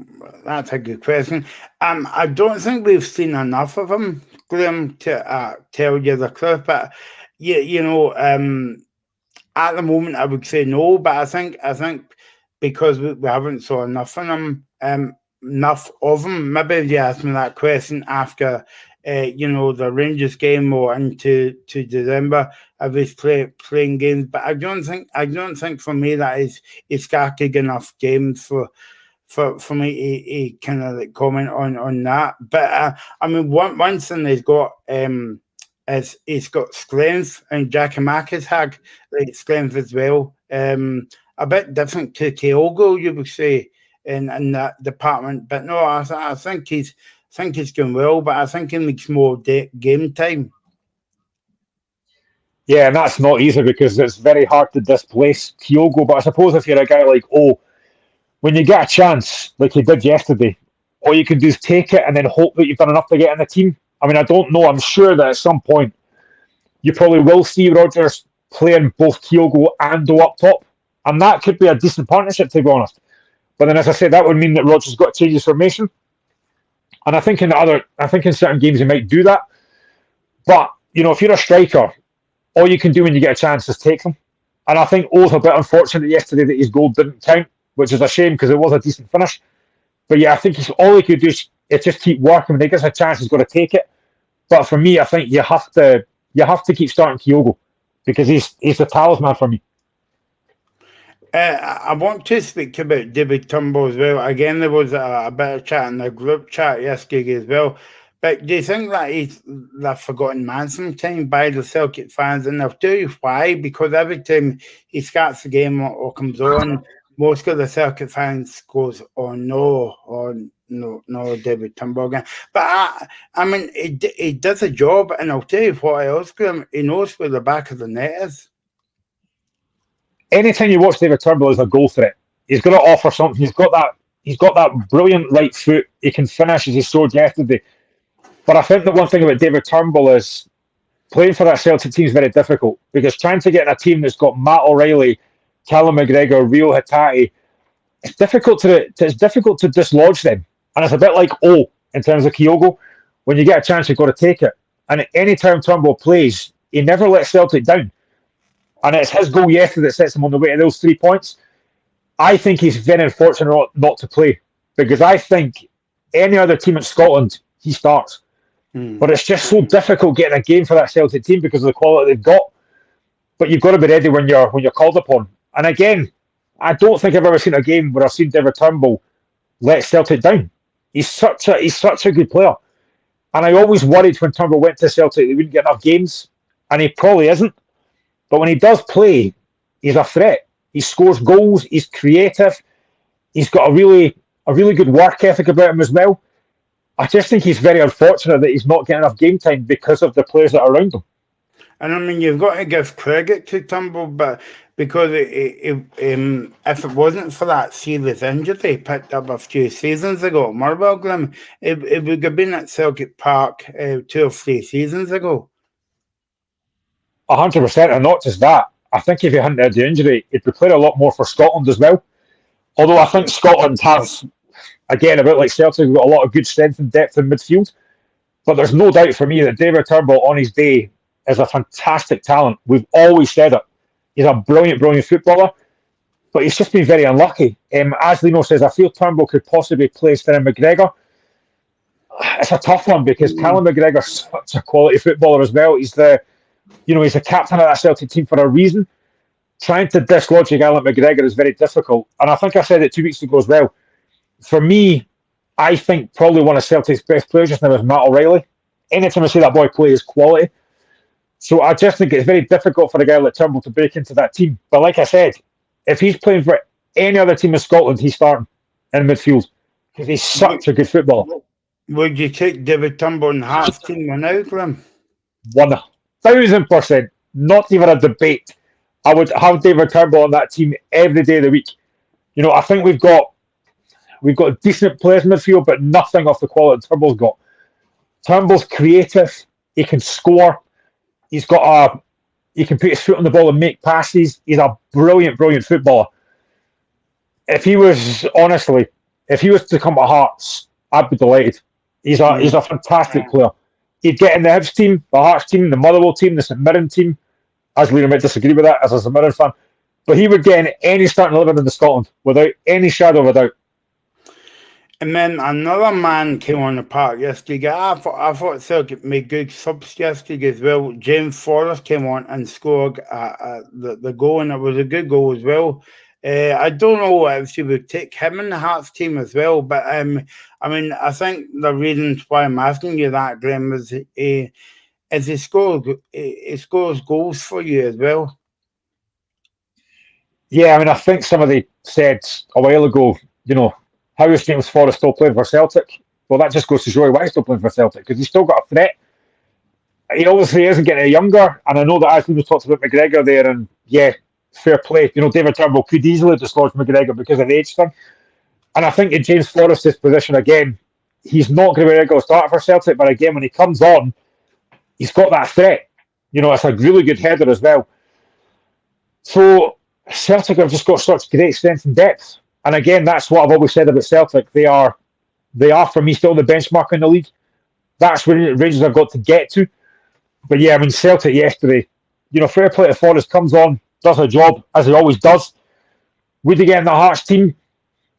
that's a good question. I don't think we've seen enough of him, Graham, to tell you the truth. But at the moment, I would say no. But I think because we haven't saw enough of him, enough of him. Maybe if you asked me that question after, the Rangers game or into December, if he's playing games. But I don't think for me that he's started enough games for me to kind of like comment on that. But I mean, one thing he's got is he's got strength, and Giakoumakis had like strength as well. A bit different to Kyogo, you would say, in that department. But no, I think he's going well. But I think he needs more game time. Yeah, and that's not easy because it's very hard to displace Kyogo. But I suppose if you're a guy like when you get a chance, like you did yesterday, all you can do is take it and then hope that you've done enough to get in the team. I mean, I don't know. I'm sure that at some point you probably will see Rodgers playing both Kyogo and O up top. And that could be a decent partnership, to be honest. But then, as I said, that would mean that Rodgers got to change his formation. And I think in certain games he might do that. But, if you're a striker, all you can do when you get a chance is take them. And I think O's a bit unfortunate yesterday that his goal didn't count, which is a shame because it was a decent finish. But yeah, I think all he could do is just keep working. When he gets a chance, he's got to take it. But for me, I think you have to keep starting Kyogo because he's the talisman for me. I want to speak about David Turnbull as well. Again, there was a bit of chat in the group chat yesterday as well. But do you think that he's the forgotten man sometimes by the Celtic fans? And I'll tell you why. Because every time he starts the game or comes on, most of the Celtic fans goes, "Oh no, David Turnbull again." But I mean, he does a job, and I'll tell you what else, Graham. He knows where the back of the net is. Anytime you watch David Turnbull as a goal threat, he's going to offer something. He's got that brilliant right foot. He can finish as he showed yesterday. But I think the one thing about David Turnbull is playing for that Celtic team is very difficult because trying to get in a team that's got Matt O'Reilly, Callum McGregor, Rio Hatate, it's difficult to dislodge them. And it's a bit like in terms of Kyogo. When you get a chance, you've got to take it. And any time Turnbull plays, he never lets Celtic down. And it's his goal yesterday that sets him on the way to those 3 points. I think he's very unfortunate not to play because I think any other team in Scotland, he starts. But it's just so difficult getting a game for that Celtic team because of the quality they've got. But you've got to be ready when you're called upon. And again, I don't think I've ever seen a game where I've seen David Turnbull let Celtic down. He's such a good player. And I always worried when Turnbull went to Celtic they wouldn't get enough games, and he probably isn't. But when he does play, he's a threat. He scores goals. He's creative. He's got a really good work ethic about him as well. I just think he's very unfortunate that he's not getting enough game time because of the players that are around him. And I mean, you've got to give credit to Turnbull, but because if it wasn't for that serious injury he picked up a few seasons ago, Murwell, it would have been at Celtic Park 2 or 3 seasons ago. 100%, and not just that. I think if he hadn't had the injury, he'd be playing a lot more for Scotland as well. Although I think Scotland has, again, a bit like Celtic, we've got a lot of good strength and depth in midfield. But there's no doubt for me that David Turnbull on his day is a fantastic talent. We've always said it. He's a brilliant footballer, but he's just been very unlucky. As Lino says, I feel Turnbull could possibly play Stephen McGregor. It's a tough one because Callum McGregor's such a quality footballer as well. He's the captain of that Celtic team for a reason. Trying to dislodge Callum McGregor is very difficult. And I think I said it 2 weeks ago as well. For me, I think probably one of Celtic's best players just now is Matt O'Reilly. Anytime I see that boy play, is quality. So I just think it's very difficult for a guy like Turnbull to break into that team. But like I said, if he's playing for any other team in Scotland, he's starting in midfield because he's such a good footballer. Would you take David Turnbull in Hearts team now, Graham? 1,000%. Not even a debate. I would have David Turnbull on that team every day of the week. I think we've got decent players in midfield, but nothing of the quality Turnbull's got. Turnbull's creative. He can score. He can put his foot on the ball and make passes. He's a brilliant, brilliant footballer. If he was to come to Hearts, I'd be delighted. He's a fantastic player. He'd get in the Hibs team, the Hearts team, the Motherwell team, the St Mirren team. As Leader might disagree with that as a St Mirren fan, but he would get in any starting 11 in the Scotland without any shadow of a doubt. And then another man came on the park yesterday. I thought Celtic made good subs yesterday as well. James Forrest came on and scored the goal, and it was a good goal as well. I don't know if she would take him in the Hearts team as well, but I mean, I think the reasons why I'm asking you that, Graham, is he scores goals for you as well. Yeah, I mean, I think somebody said a while ago, how is James Forrest still playing for Celtic? Well, that just goes to show you why he's still playing for Celtic, because he's still got a threat. He obviously isn't getting any younger, and I know that Ashley was talking about McGregor there, and yeah, fair play. David Turnbull could easily dislodge McGregor because of the age thing. And I think in James Forrest's position, again, he's not going to be a regular starter for Celtic, but again, when he comes on, he's got that threat. It's a really good header as well. So Celtic have just got such great strength and depth. And again, that's what I've always said about Celtic. They are for me still the benchmark in the league. That's where Rangers have got to get to. But yeah, I mean, Celtic yesterday, fair play to Forrest, comes on, does a job, as he always does. Would he get in the Hearts team?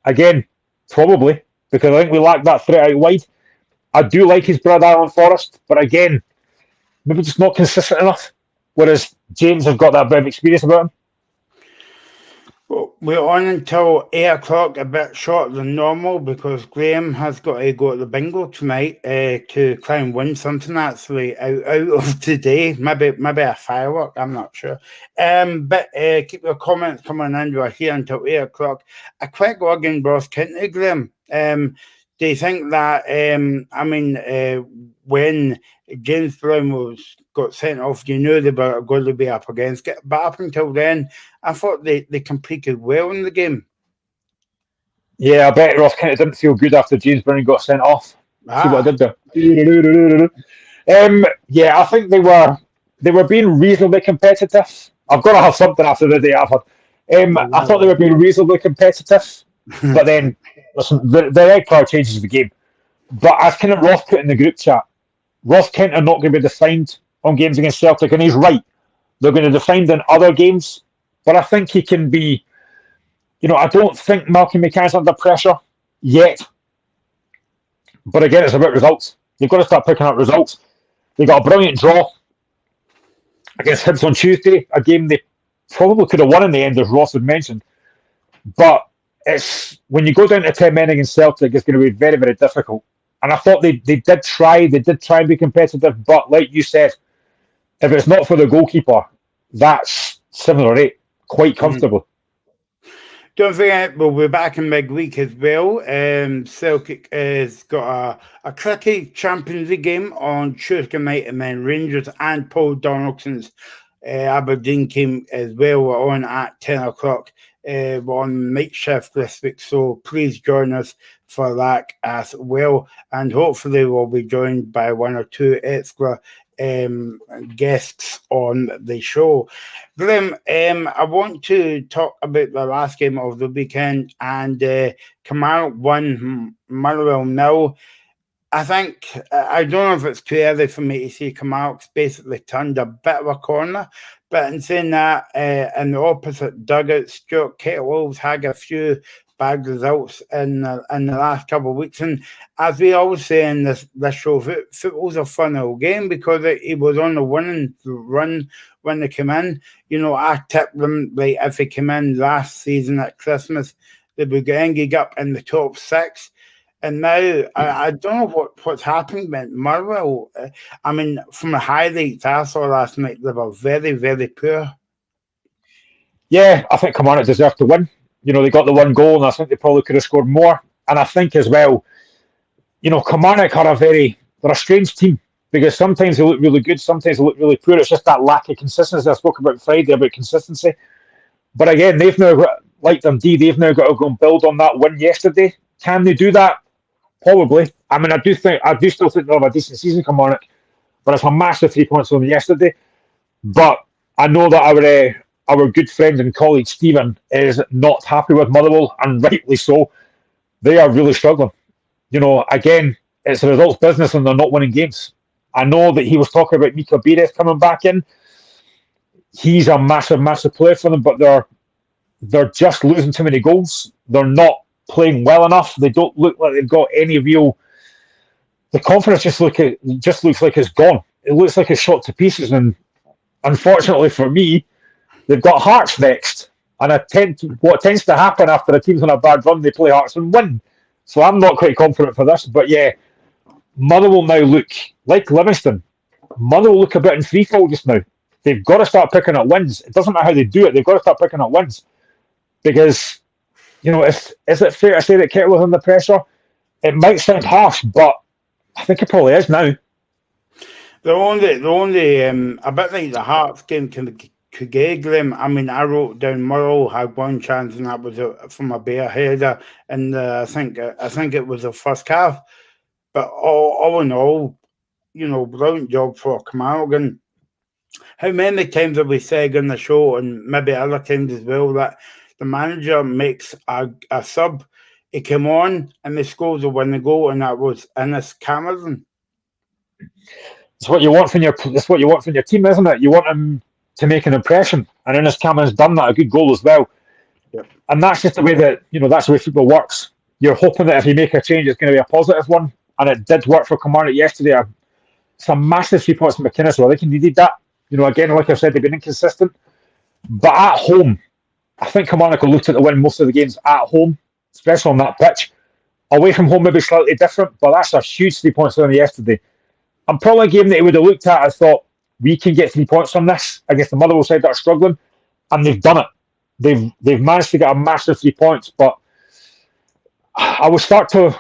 Again, probably, because I think we lack that threat out wide. I do like his brother Alan Forrest, but again, maybe just not consistent enough. Whereas James has got that bit of experience about him. Well, we're on until 8 o'clock, a bit shorter than normal, because Graham has got to go to the bingo tonight to try and win something actually out of today. Maybe a firework, I'm not sure. But keep your comments coming in. We're here until 8 o'clock. A quick word in Ross County, Graham. Do you think that, when James Brown got sent off, you knew they were going to be up against it. But up until then, I thought they competed well in the game. Yeah, I bet Ross County didn't feel good after James Brown got sent off. See what I did there? Yeah, I think they were being reasonably competitive. I've got to have something after the day I've had. I thought they were being reasonably competitive, but then listen, the red card changes the game. But as kind of Ross put in the group chat, Ross Kent are not going to be defined on games against Celtic, and he's right. They're going to be defined in other games, but I think he can be. I don't think Malcolm McCann's under pressure yet. But again, it's about results. You've got to start picking up results. They got a brilliant draw against Hibs on Tuesday, a game they probably could have won in the end, as Ross had mentioned. But it's when you go down to 10 men against Celtic, it's going to be very, very difficult. And I thought they did try and be competitive, but like you said, if it's not for the goalkeeper, that's 7 or 8 quite comfortably. Don't forget, we'll be back in midweek as well. Celtic has got a tricky Champions League game on Tuesday night, and then Rangers and Paul Donaldson's Aberdeen game as well. We're on at 10 o'clock. We're on night shift this week, so please join us for that as well. And hopefully we'll be joined by 1 or 2 extra guests on the show. Graham, I want to talk about the last game of the weekend, and Kilmarnock won, Motherwell 0. I think, I don't know if it's too early for me to say Kilmarnock's basically turned a bit of a corner, but in saying that, in the opposite dugout, Stuart Kettlewolves had a few bad results in the last couple of weeks. And as we always say in this show, football's a fun old game, because he was on the winning run when they came in. I tipped them, like, if they came in last season at Christmas, they would get up in the top 6. And now, I don't know what's happening with Motherwell. From the highlights I saw last night, they were very, very poor. Yeah, I think Kilmarnock deserved to win. They got the 1 goal, and I think they probably could have scored more. And I think as well, Kilmarnock are they're a strange team, because sometimes they look really good, sometimes they look really poor. It's just that lack of consistency. I spoke about Friday about consistency. But again, they've now got, like Dundee, they've now got to go and build on that win yesterday. Can they do that? Probably. I mean, I do still think they'll have a decent season, Kilmarnock, but it's a massive 3 points from yesterday. But I know that our good friend and colleague Stephen is not happy with Motherwell, and rightly so. They are really struggling. Again, it's a results business and they're not winning games. I know that he was talking about Mika Beres coming back in. He's a massive, massive player for them, but they're just losing too many goals. They're not playing well enough. They don't look like they've got any real. The confidence just looks like it's gone. It looks like it's shot to pieces, and unfortunately for me, they've got Hearts next. And what tends to happen after a team's on a bad run, they play Hearts and win. So I'm not quite confident for this, but yeah, Motherwell now look like Livingston. Motherwell look a bit in free fall just now. They've got to start picking up wins. It doesn't matter how they do it. They've got to start picking up wins because, is it fair to say that Kettle was under pressure? It might sound harsh, but I think it probably is now. The only a bit like the Hearts game could get them. I mean, I wrote down Murrow had one chance, and that was from a bare header, and I think it was the first half. But all in all, brilliant job for Camargan. How many times have we said on the show, and maybe other times as well, that the manager makes a sub, he came on and they scores to win the goal, and that was Innes Cameron. It's what you want from your team, isn't it? You want him to make an impression, and Innes Cameron's done that, a good goal as well. Yep. And that's just the way that that's the way football works. You're hoping that if you make a change, it's going to be a positive one, and it did work for Kilmarnock yesterday. It's a massive 3 points from McInnes, so I think he needed that. Again, like I said, they've been inconsistent. But at home, I think Kilmarnock will look to win most of the games at home, especially on that pitch. Away from home, maybe slightly different, but that's a huge 3 points from yesterday. And probably a game that he would have looked at, I thought, we can get 3 points from this against the Motherwell side that are struggling, and they've done it. They've managed to get a massive 3 points, but I will start to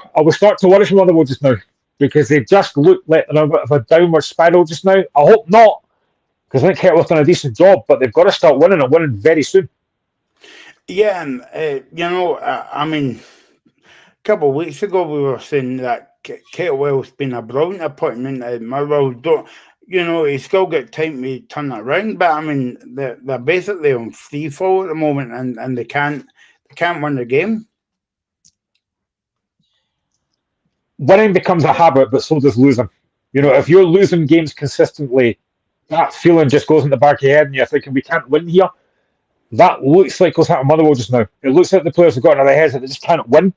worry from Motherwell just now because they just look like they're a bit of a downward spiral just now. I hope not, because I think Kettlew's done a decent job, but they've got to start winning and winning very soon. Yeah, and I mean, a couple of weeks ago we were saying that Kettlewell's been a brilliant appointment. Motherwell don't, he's still got time to turn it around, but I mean, they're basically on free fall at the moment, and they can't win the game. Winning becomes a habit, but so does losing. If you're losing games consistently, that feeling just goes in the back of your head, and you're thinking, we can't win here. That looks like what's happening to Motherwell just now. It looks like the players have got in their heads that they just can't win,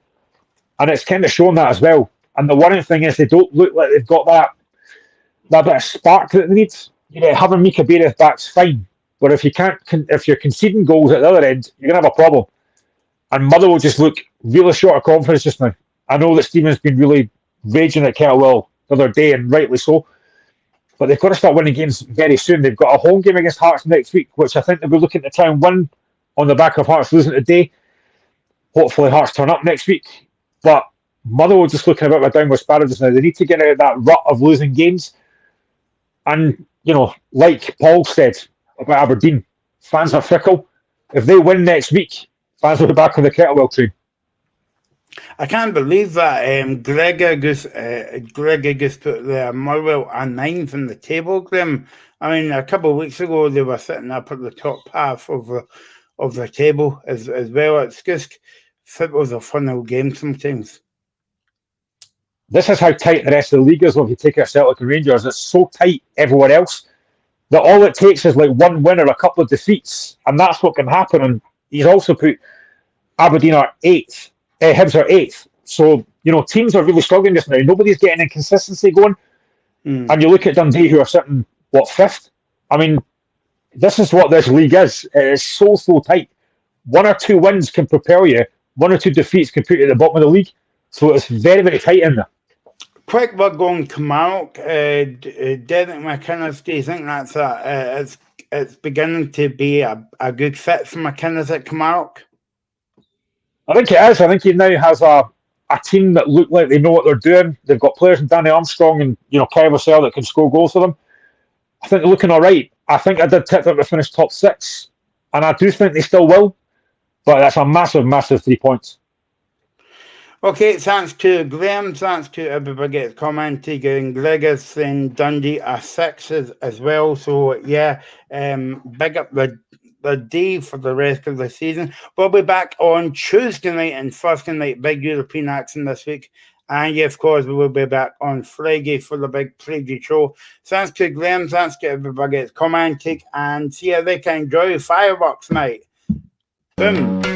and it's kind of shown that as well. And the worrying thing is they don't look like they've got that bit of spark that they need. Having Mika Beres back's fine, but if you're conceding goals at the other end, you're gonna have a problem. And Motherwell just look really short of confidence just now. I know that Stephen's been really raging at Kettlewell the other day, and rightly so. But they've got to start winning games very soon. They've got a home game against Hearts next week, which I think they'll be looking to try and win on the back of Hearts losing today. Hopefully Hearts turn up next week. But Motherwell just looking a bit of a downward spiral just now. They need to get out of that rut of losing games. And, like Paul said about Aberdeen, fans are fickle. If they win next week, fans will be back on the Kettlewell train. I can't believe that Greg Agus put the Motherwell a 9th in the table, Graham. I mean, a couple of weeks ago they were sitting up at the top half of the table as well. It's just football's a fun old game sometimes. This is how tight the rest of the league is. If you take out Celtic and Rangers, it's so tight everywhere else that all it takes is like one win or a couple of defeats, and that's what can happen. And he's also put Aberdeen are 8th. Hibs are 8th. So, teams are really struggling just now. Nobody's getting inconsistency going. And you look at Dundee, who are sitting, 5th? I mean, this is what this league is. It is so tight. 1 or 2 wins can propel you. 1 or 2 defeats can put you at the bottom of the league. So it's very, very tight in there. Quick word going Kilmarnock. Derek McInnes, do you think that's it's beginning to be a good fit for McInnes at Kilmarnock? I think it is. I think he now has a team that look like they know what they're doing. They've got players in Danny Armstrong and Kyle Russell that can score goals for them. I think they're looking all right. I think I did tip them to finish top 6, and I do think they still will. But that's a massive, massive 3 points. Okay, thanks to Graham, thanks to everybody that's commented, and Gregor's and Dundee are sixes as well. So yeah, big up the D for the rest of the season. We'll be back on Tuesday night and Thursday night, big European action this week. And yeah, of course, we will be back on Friday for the big preview show. Thanks to Graham, thanks to everybody that's commented, and see how they can enjoy fireworks night. Boom.